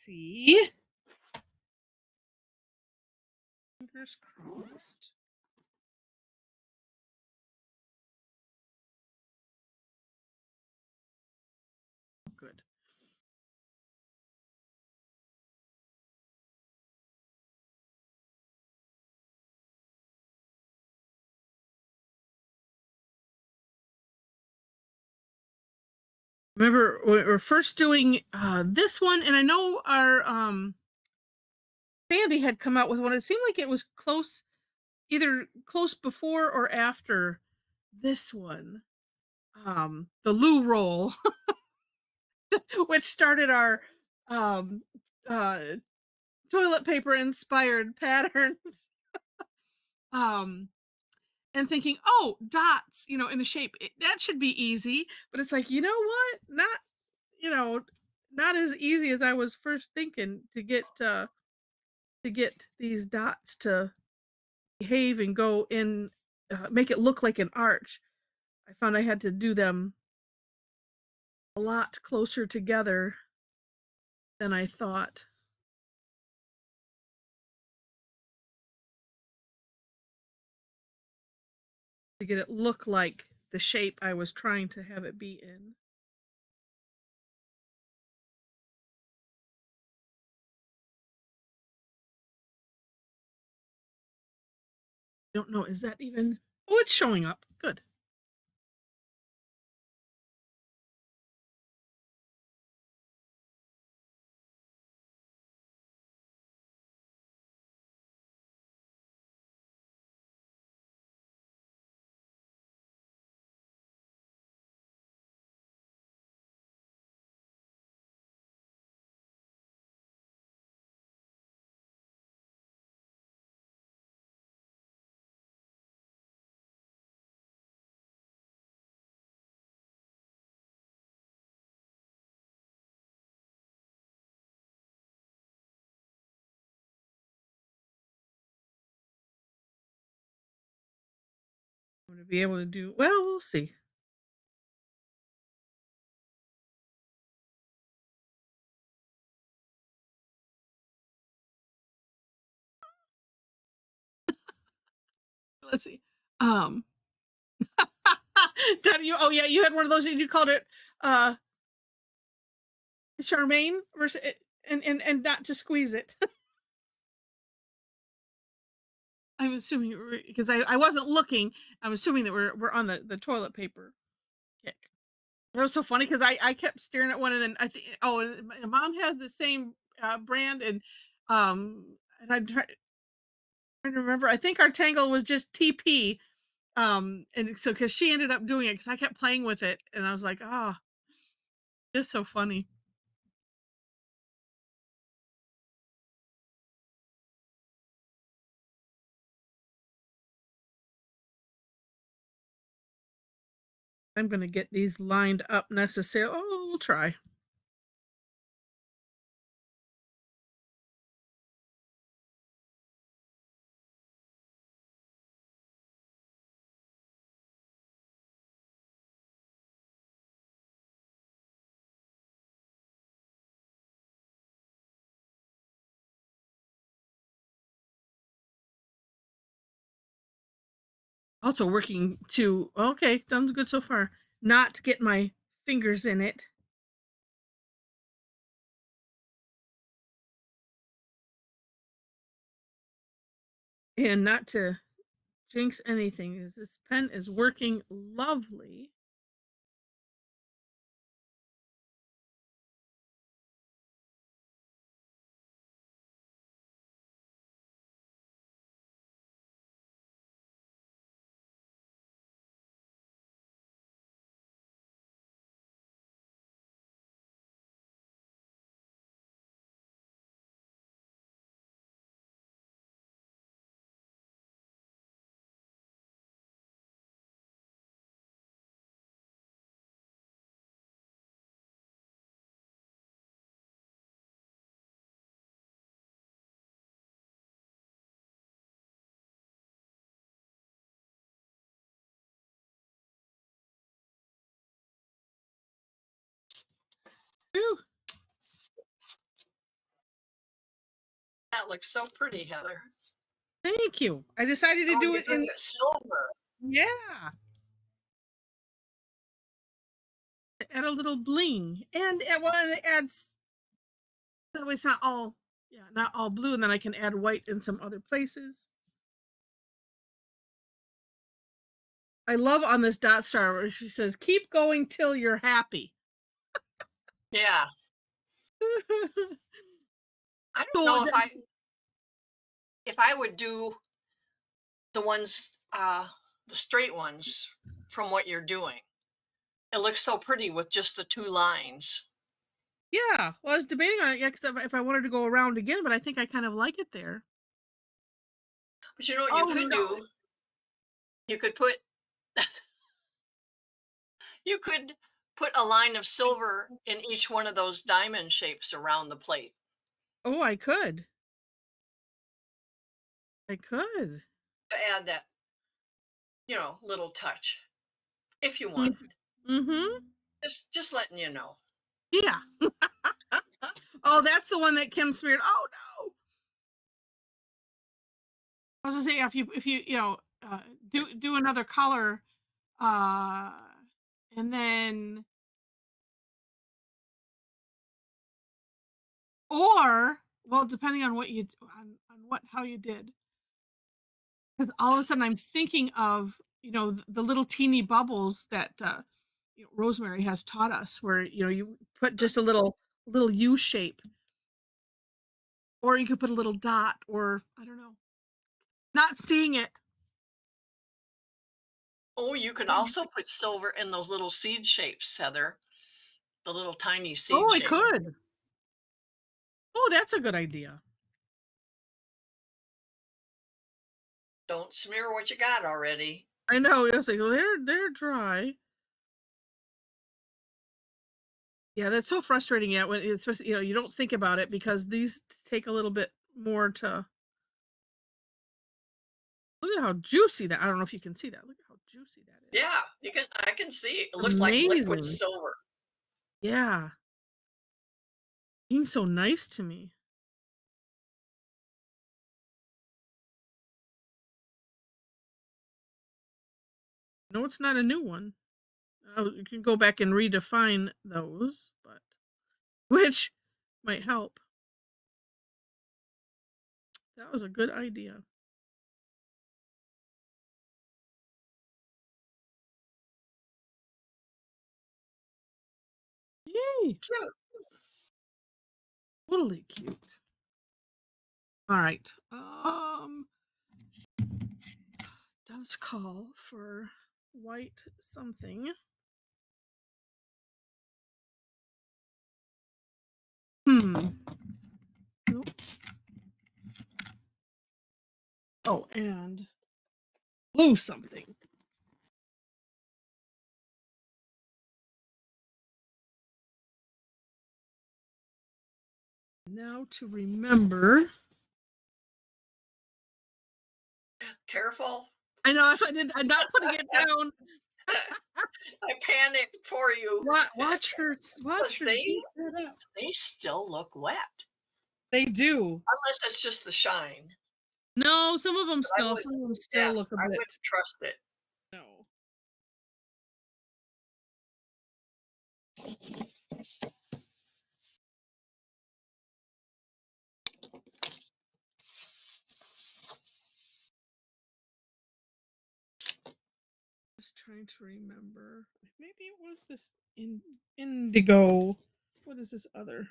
See? Fingers crossed. Good. Remember we were first doing this one, and I know our Sandy had come out with one. It seemed like it was close, either close before or after this one. The loo roll, which started our um uh toilet paper inspired patterns. Um and thinking, oh, dots, in a shape. That should be easy. But it's like, you know what? You know, not as easy as I was first thinking to get these dots to behave and go in make it look like an arch. I found I had to do them a lot closer together than I thought to get it look like the shape I was trying to have it be in. Don't know, is that even oh, it's showing up. Good. I'm gonna be able to do well, we'll see. Let's see. Um Did you oh yeah, you had one of those and you called it uh Charmaine versus and not to squeeze it. I'm assuming because I wasn't looking. I'm assuming that we're on the toilet paper kick. It was so funny because I kept staring at one and then I think oh and my mom had the same brand and I'm trying to remember. I think our tangle was just TP. And so because she ended up doing it because I kept playing with it and I was like, oh, just so funny. I'm gonna get these lined up necessarily. Oh, we'll try. Also working to okay, sounds good so far. Not to get my fingers in it and not to jinx anything. Is this pen is working lovely. Whew, That looks so pretty, Heather. thank you. I decided to Oh, do you're it doing in it silver. yeah, to add a little bling. And well, it adds that way it's not all yeah, not all blue, and then I can add white in some other places. I love on this dot star where she says, keep going till you're happy. Yeah. I don't So know if I would do the ones the straight ones from what you're doing. It looks so pretty with just the two lines. yeah, well, I was debating on it, yeah, because if I wanted to go around again, but I think I kind of like it there. But you know what you Oh could no! do? You could put you could put a line of silver in each one of those diamond shapes around the plate. Oh, I could. I could. To add that, little touch if you want. Mhm. Mhm. Just letting you know. Yeah. Oh, that's the one that Kim smeared. Oh no. I was gonna say, yeah, if you do another color, uh, and then or well, depending on what on what how you did, because all of a sudden I'm thinking of the little teeny bubbles that Rosemary has taught us, where you put just a little U shape, or you could put a little dot, or I don't know, not seeing it. Oh, you can also put silver in those little seed shapes, Heather. The little tiny seed Oh, I shape. could. Oh, that's a good idea. Don't smear what you got already. I know. I was like, well, they're dry. Yeah, that's so frustrating. Yeah, when it's just, you don't think about it because these take a little bit more to look at how juicy that. I don't know if you can see that. Look at how juicy that is. Yeah, I can see. It looks like liquid Amazing. silver. Yeah. Being so nice to me. No, it's not a new one. You can go back and redefine those, but which might help. That was a good idea. Yay! Cute. Totally cute. All right. Does call for white something. Hmm. Nope. Oh, and blue something. Now to remember. Careful. I know that's what I did. I'm not putting it down. I panicked for you. Watch Because her they beat that up. they still look wet. They do. Unless it's just the shine. No, some of them But I still. would Some of them yeah, still look a I bit. wouldn't trust it. No. Just trying to remember. Maybe it was this indigo. What is this other?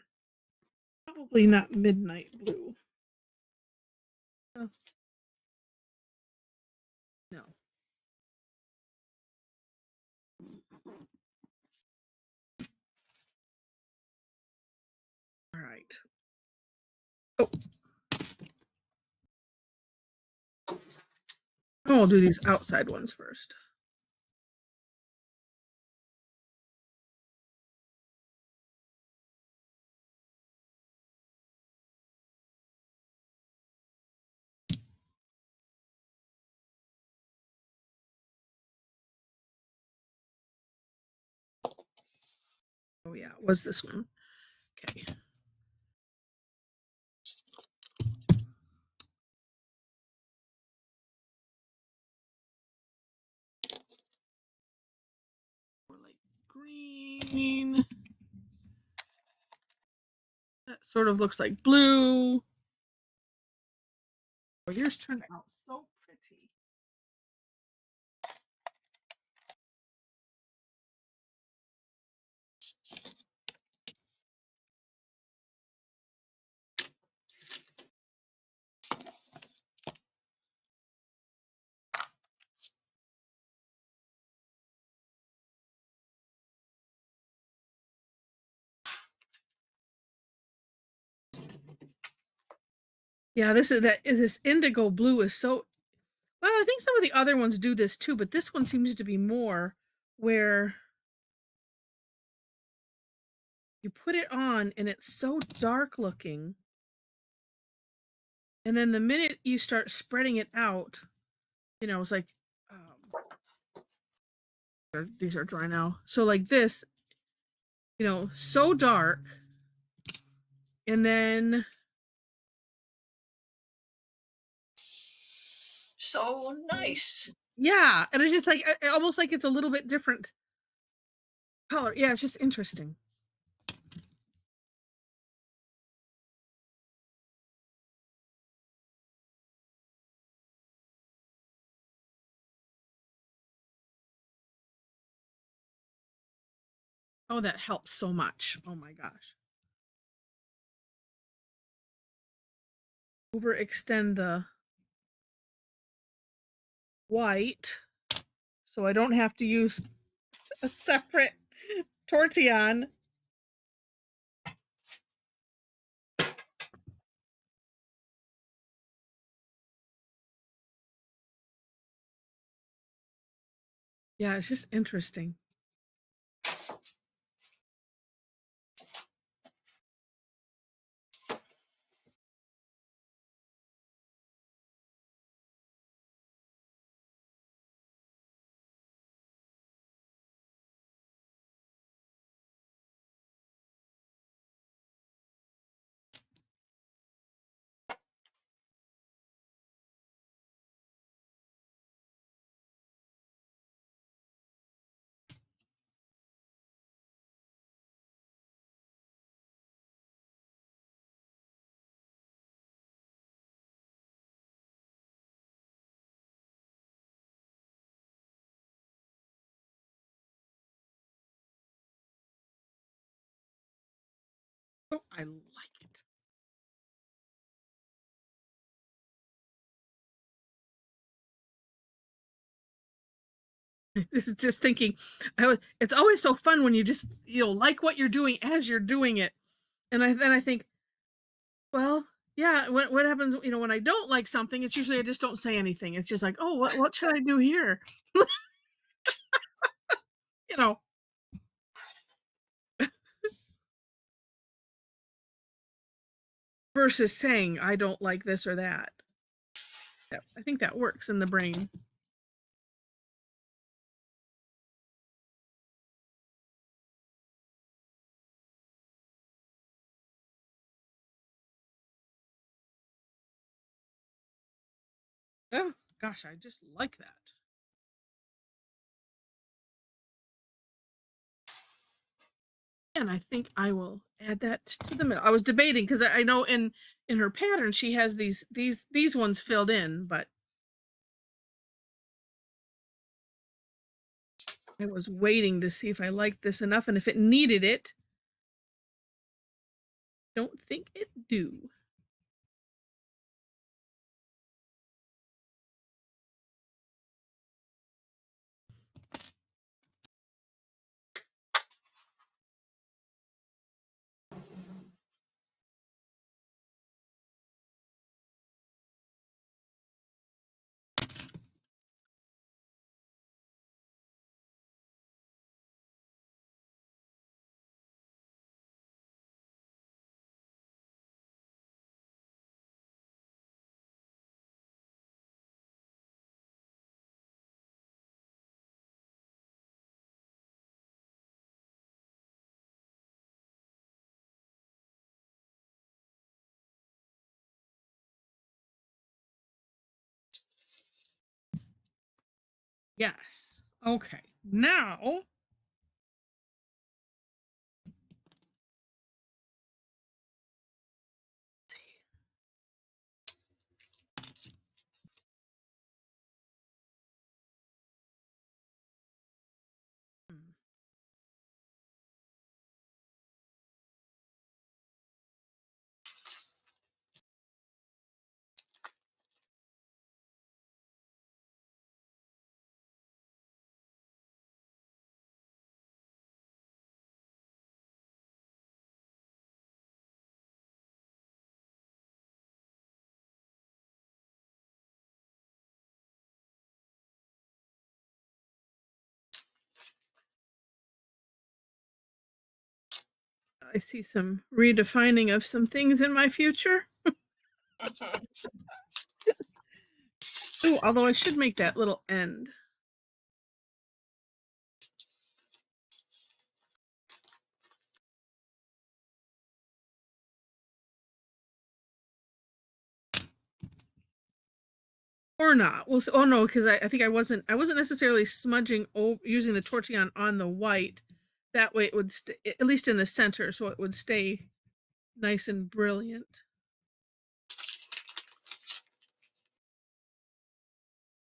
Probably not midnight blue. Uh, no. All right. Oh, I'll do these outside ones first. Oh yeah, it was this one. Okay. More like green. That sort of looks like blue. Oh, yours turned out so pretty. Yeah, this indigo blue is so well. I think some of the other ones do this too, but this one seems to be more where you put it on and it's so dark looking. And then the minute you start spreading it out, it's like These are dry now. So like this, so dark, and then So nice. yeah, and it's just like almost like it's a little bit different color. Yeah, it's just interesting. Oh, that helps so much. Oh my gosh. Overextend the white so I don't have to use a separate tortillon. Yeah, it's just interesting. Oh, I like it. Just thinking, it's always so fun when you just like what you're doing as you're doing it, and then I think, well, yeah, what happens, when I don't like something? It's usually I just don't say anything. It's just like, oh, what should I do here? you know, versus saying I don't like this or that. I think that works in the brain. Oh gosh, I just like that. And I think I will add that to the middle. I was debating because I know in her pattern she has these ones filled in, but I was waiting to see if I liked this enough and if it needed it. Don't think it do. Yes. Okay. Now hmm, I see some redefining of some things in my future. Ooh, although I should make that little end. Or not. Well, oh no, because I think I wasn't necessarily smudging using the tortillon on the white. That way it would stay, at least in the center, so it would stay nice and brilliant.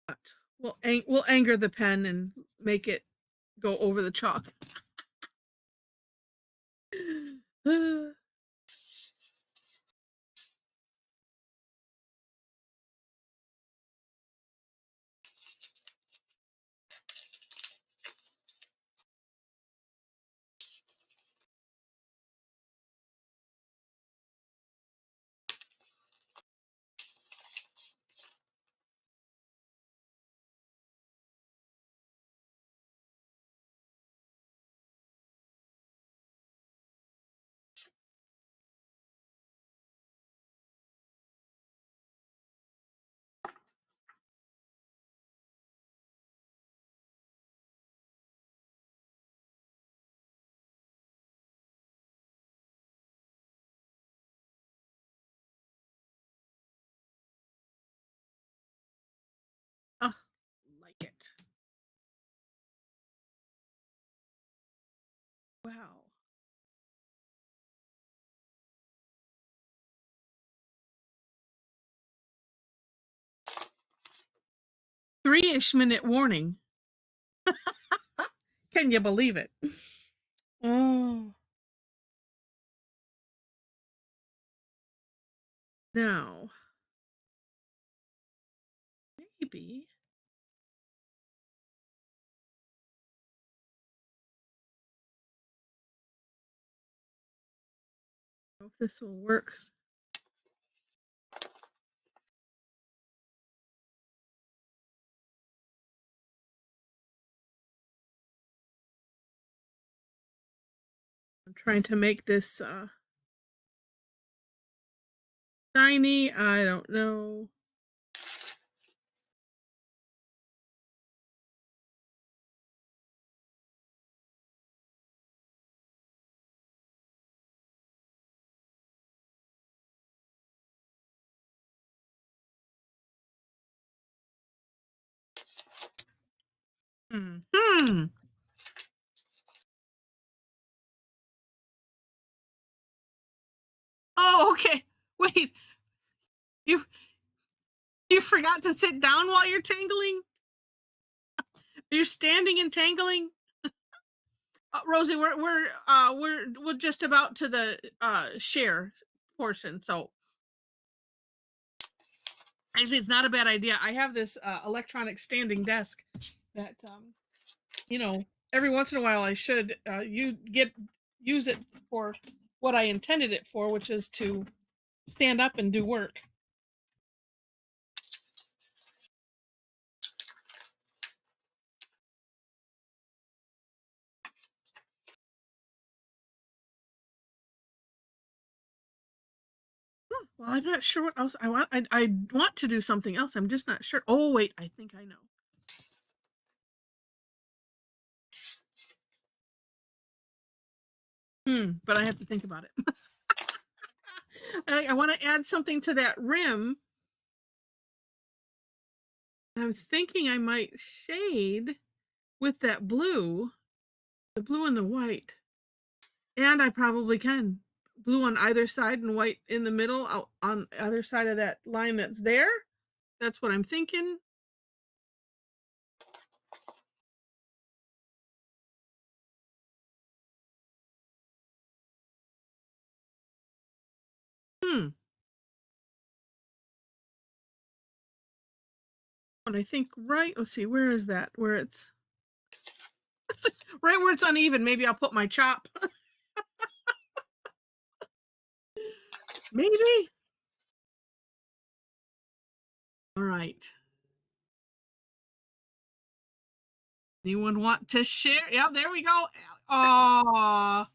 But we'll anger the pen and make it go over the chalk. Oh, like it. Wow. 3-ish minute warning. Can you believe it? Oh, now maybe if this will work. I'm trying to make this shiny. I don't know. Hmm. Oh, okay. Wait, you you forgot to sit down while you're tangling? You're standing and tangling? Rosie, we're just about to the share portion. So actually, it's not a bad idea. I have this electronic standing desk that you know, every once in a while I should use it for what I intended it for, which is to stand up and do work. Well, I'm not sure what else I want. I want to do something else. I'm just not sure. Oh wait, I think I know. But I have to think about it. I want to add something to that rim. I'm thinking I might shade with that blue, the blue and the white. And I probably can. Blue on either side and white in the middle out on the other side of that line that's there. That's what I'm thinking. Hmm. But I think right, let's see, where is that? Where it's right where it's uneven. Maybe I'll put my chop. Maybe. All right. Anyone want to share? Yeah, there we go. Oh,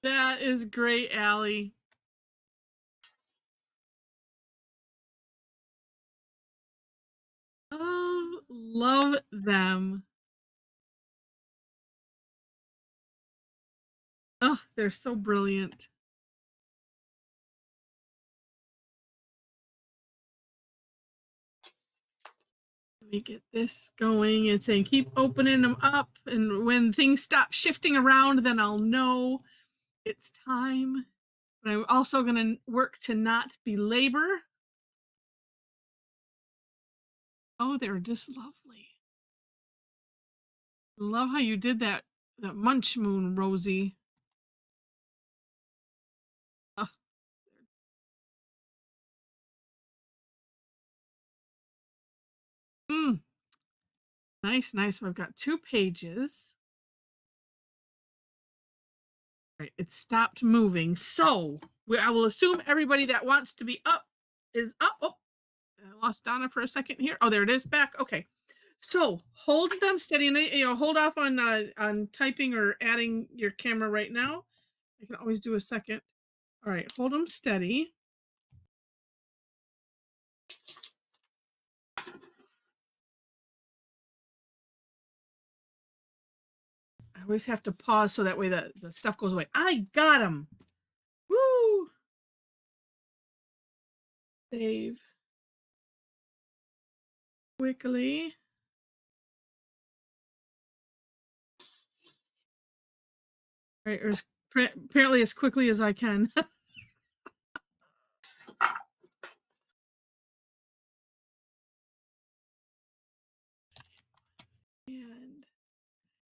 that is great, Allie. Oh, love them. Oh, they're so brilliant. me get this going and saying keep opening them up, and when things stop shifting around, then I'll know it's time. But I'm also going to work to not belabor. Oh, they're just lovely. Love how you did that munch moon, Rosie. Oh, mm, nice, nice. I've got 2 pages. Right, it stopped moving. So I will assume everybody that wants to be up is up. Oh, I lost Donna for a second here. Oh, there it is back. Okay. So hold them steady, and hold off on typing or adding your camera right now. I can always do a second. All right, hold them steady. I always have to pause so that way the stuff goes away. I got them. Woo! Save quickly. Right, or apparently as quickly as I can.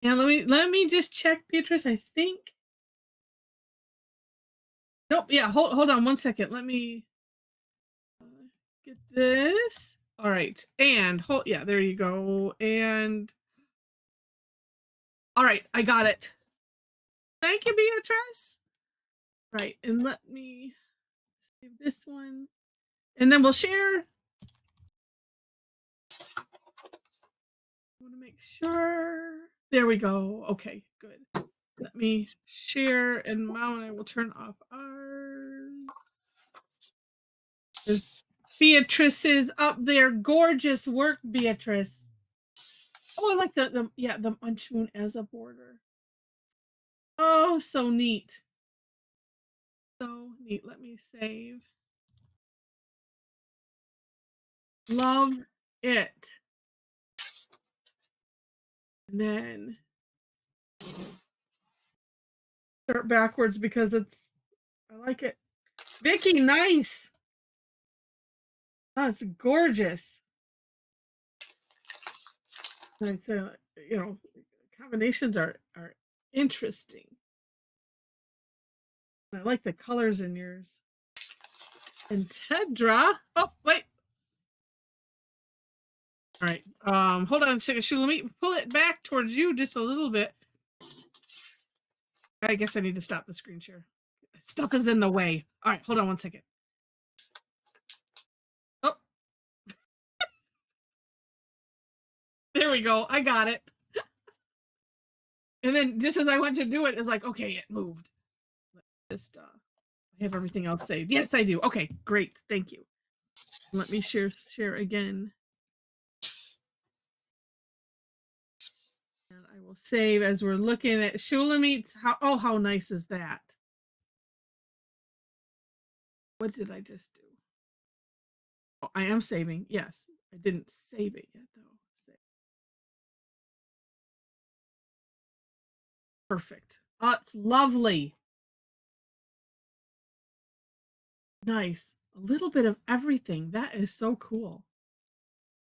And let me just check, Beatrice. I think. Nope. Yeah. Hold on 1 second. Let me get this. All right. And hold. Yeah. There you go. And all right. I got it. Thank you, Beatrice. Right. And let me save this one, and then we'll share. I want to make sure. There we go. Okay. Good. Let me share and mount. I will turn off ours. There's Beatrice's up there. Gorgeous work, Beatrice. Oh, I like the munch moon as a border. Oh, so neat. So neat. Let me save. Love it. And then start backwards because I like it. Vicky, nice. That's gorgeous. It's, combinations are interesting. I like the colors in yours. And Tedra. Oh, wait. All right. Hold on a second. Let me pull it back towards you just a little bit. I guess I need to stop the screen share. Stuff is in the way. All right, hold on 1 second. Oh, there we go. I got it. And then just as I went to do it, it's like, okay, it moved. Just I have everything else saved. Yes, I do. Okay, great. Thank you. Let me share again. And I will save as we're looking at Shulamit's. How nice is that? What did I just do? Oh, I am saving. Yes, I didn't save it yet though. Save. Perfect. Oh, it's lovely. Nice. A little bit of everything. That is so cool.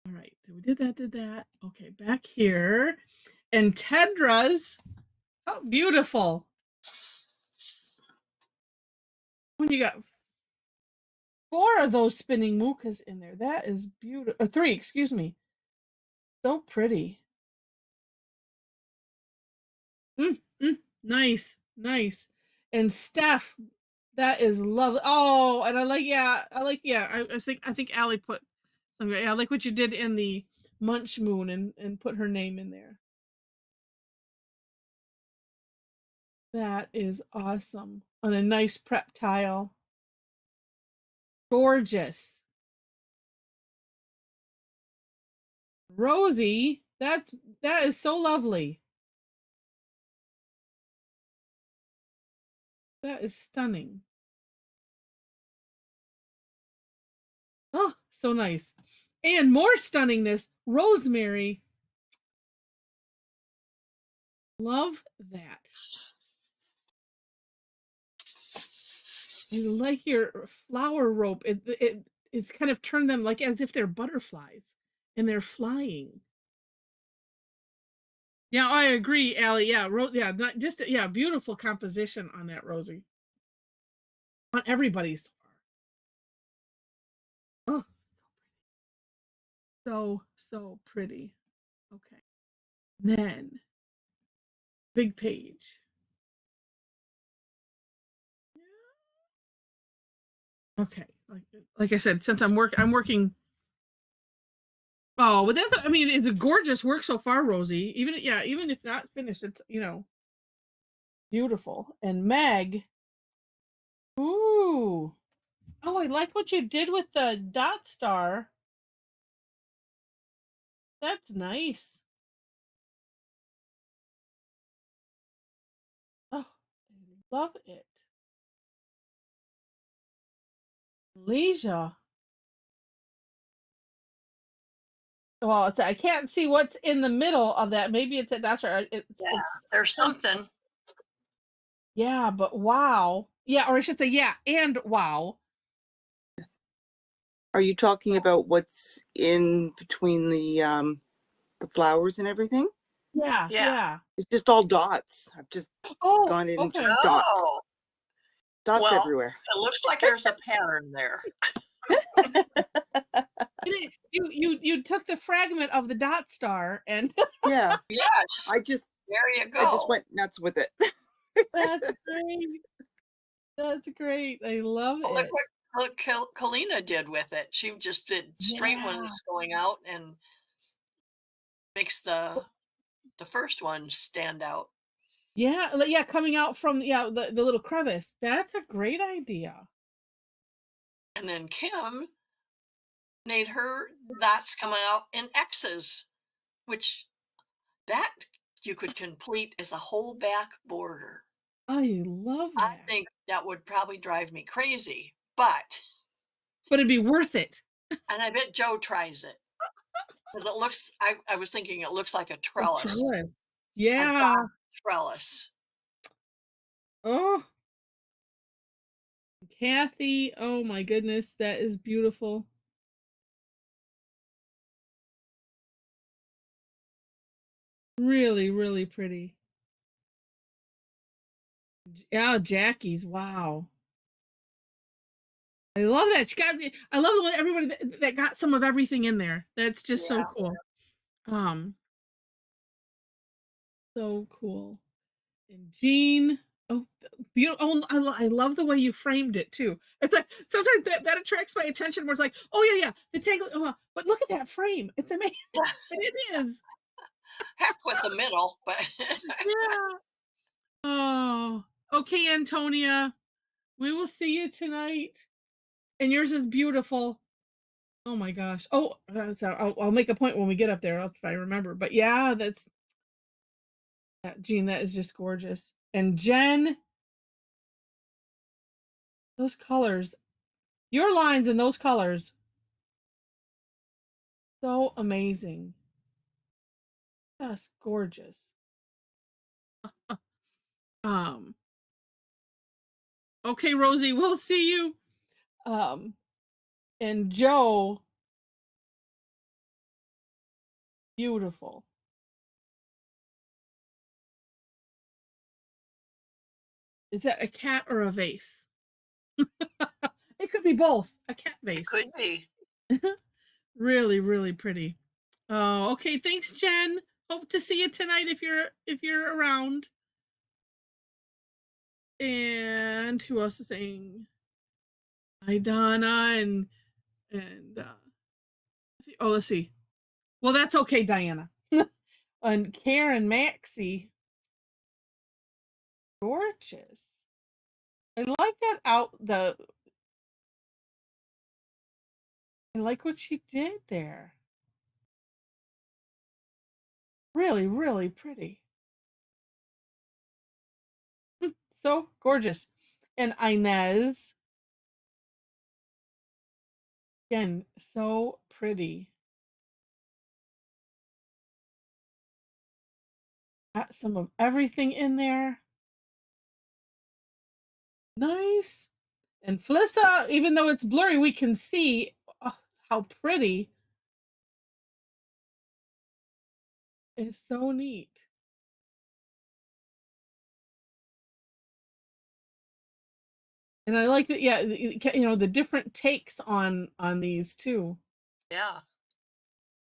All right. We did that. Okay, back here. And Tedra's. Oh, beautiful. When you got 4 of those spinning mukas in there. That is beautiful. Or 3, excuse me. So pretty. Nice, nice. And Steph, that is lovely. Oh, and I think Allie put some. Yeah, I like what you did in the Munch Moon and put her name in there. That is awesome. On a nice prep tile. Gorgeous. Rosie, that is so lovely. That is stunning. Oh, so nice. And more stunningness, rosemary. Love that. I like your flower rope. It's kind of turned them like as if they're butterflies and they're flying. Yeah, I agree, Allie. Yeah, yeah, not just yeah, beautiful composition on that, Rosie. On everybody's so far. Oh, so pretty. Okay. Then big page. Okay. Like I said, since I'm working. Oh, but that's I mean, it's a gorgeous work so far, Rosie. Even yeah, even if not finished, it's beautiful. And Meg. Ooh. Oh, I like what you did with the dot star. That's nice. Oh, I love it. Leisure. Well, I can't see what's in the middle of that. Maybe it's a dot star. Yeah, It's there's something. yeah, but wow. Yeah, or I should say yeah, and wow. Are you talking about what's in between the flowers and everything? Yeah, Yeah. yeah. It's just all dots. I've just Oh, gone in okay. just dots. Oh, Dots well, everywhere. it looks like there's a pattern there. You took the fragment of the dot star and Yeah. Yes, I just there you I just go. went nuts with it. that's great. That's great. I love Look it. what Kalina did with it. She just did straight Yeah. ones going out and makes the first one stand out. Yeah, yeah, coming out from yeah, the little crevice. That's a great idea. And then Kim made her dots come out in X's, which that you could complete as a whole back border. I love I that. think that would probably drive me crazy, but But it'd be worth it. and I bet Joe tries it because it looks. I was thinking it looks like a A trellis, trellis. a Yeah. dot trellis. Oh, Kathy. Oh my goodness, that is beautiful. Really, really pretty. Yeah, Jackie's. Wow. I love that. I love the way everybody that got some of everything in there. That's just so Yeah, cool. Um, so cool. And Jean, oh, beautiful. Oh, I love the way you framed it too. It's like sometimes that attracts my attention where it's like, oh yeah, yeah, the tangle, but look at that frame. It's amazing. And it is. heck with the middle, but Yeah. Oh, okay, Antonia. We will see you tonight. And yours is beautiful. Oh my gosh. Oh, so I'll make a point when we get up there if I remember. But yeah, that's that Jean. That is just gorgeous. And Jen, those colors, your lines and those colors, so amazing. Just gorgeous. Um. Okay, Rosie, we'll see you. Um. And Joe, beautiful. Is that a cat or a vase? It could be both. A cat it vase. could be. Really, really pretty. Oh, okay. Thanks, Jen. Hope to see you tonight if you're around. And who else is saying hi, Donna and oh, let's see. Well, that's okay, Diana. And Karen Maxie, gorgeous. I like that out the. I like what she did there. Really, really pretty. So gorgeous. And Inez, again, so pretty. Got some of everything in there. Nice. And Felissa, even though it's blurry, we can see how pretty. It's so neat. And I like that, yeah, the different takes on these too. Yeah.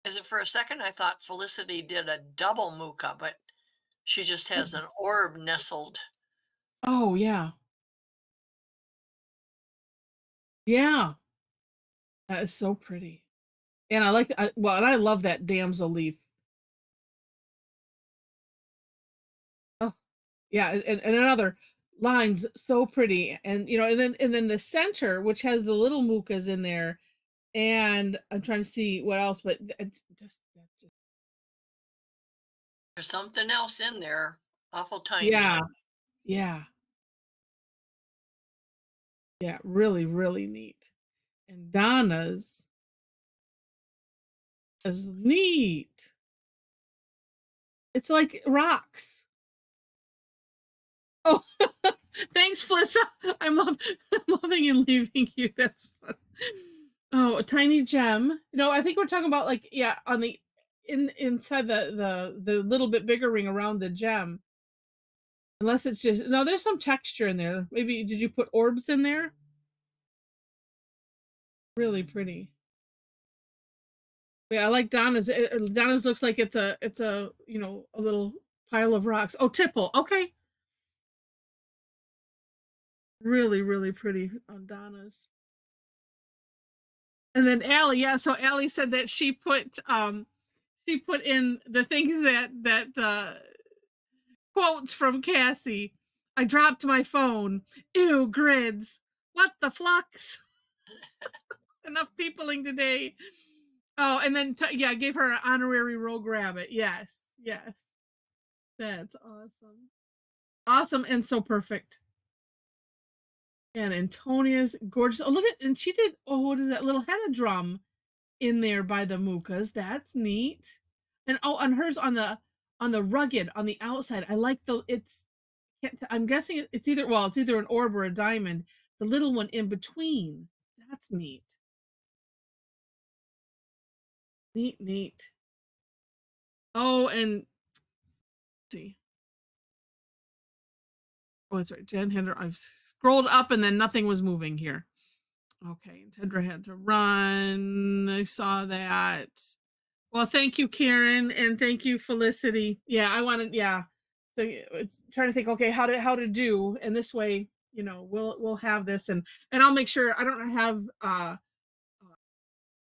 Is it for a second I thought Felicity did a double muka, but she just has an orb nestled. Oh yeah. Yeah. That is so pretty. And I like well, and I love that damsel leaf. Oh, yeah, and another lines so pretty. And and then the center, which has the little mukas in there. And I'm trying to see what else, but just There's something else in there, awful tiny. yeah, yeah, yeah, really, really neat. And Donna's is neat. It's like rocks. Oh, thanks, Flissa. I'm loving and leaving you. That's fun. Oh, a tiny gem. No, I think we're talking about like on the inside the little bit bigger ring around the gem. Unless it's just no, there's some texture in there. Maybe did you put orbs in there? Really pretty. Yeah, I like Donna's. Donna's looks like it's a a little pile of rocks. Oh, tipple. Okay. Really, really pretty on Donna's. And then Allie, yeah. So Allie said that she put in the things that quotes from Cassie. I dropped my phone. Ew, grids. What the flux? Enough peopling today. Oh, and then yeah, gave her an honorary rogue rabbit. Yes, yes. That's awesome. Awesome and so perfect. And Antonia's gorgeous. Oh, look at, and she did, oh, what is that little henna drum in there by the mukas? That's neat. And oh, on hers on the rugged on the outside. I like I'm guessing it's either, well, it's either an orb or a diamond. The little one in between. That's neat. Neat, neat. Oh, and let's see. Oh, that's right. Jen Hinder. I've scrolled up and then nothing was moving here. Okay, Tendra had to run. I saw that. Well, thank you, Karen, and thank you, Felicity. Yeah, I wanted, yeah. So it's trying to think, okay, how to do, and this way, we'll have this, and I'll make sure I don't have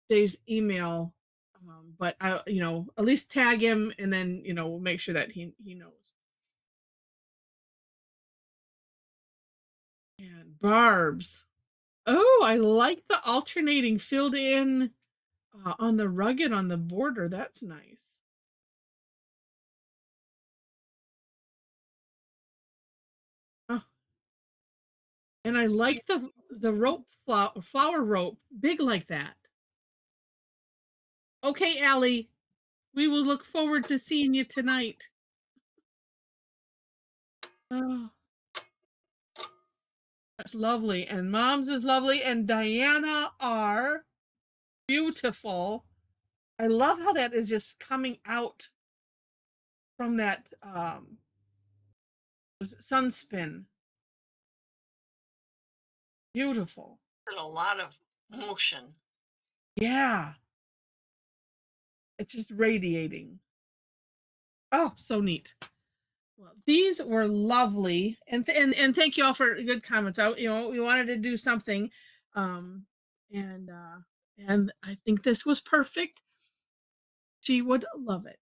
Dave's email, but I, at least tag him, and then we'll make sure that he knows. And barbs. Oh, I like the alternating filled in on the rugged on the border. That's nice. Oh, and I like the rope flower rope big like that. Okay, Allie, we will look forward to seeing you tonight. Oh, that's lovely. And Mom's is lovely. And Diana are beautiful. I love how that is just coming out from that was it sunspin. Beautiful. There's a lot of motion. Yeah. It's just radiating. Oh, so neat. Well, these were lovely, and thank you all for good comments. We wanted to do something, um, and I think this was perfect. She would love it.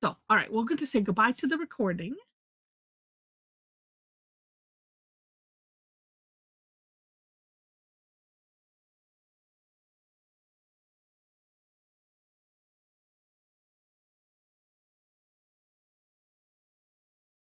So, all right, we're going to say goodbye to the recording.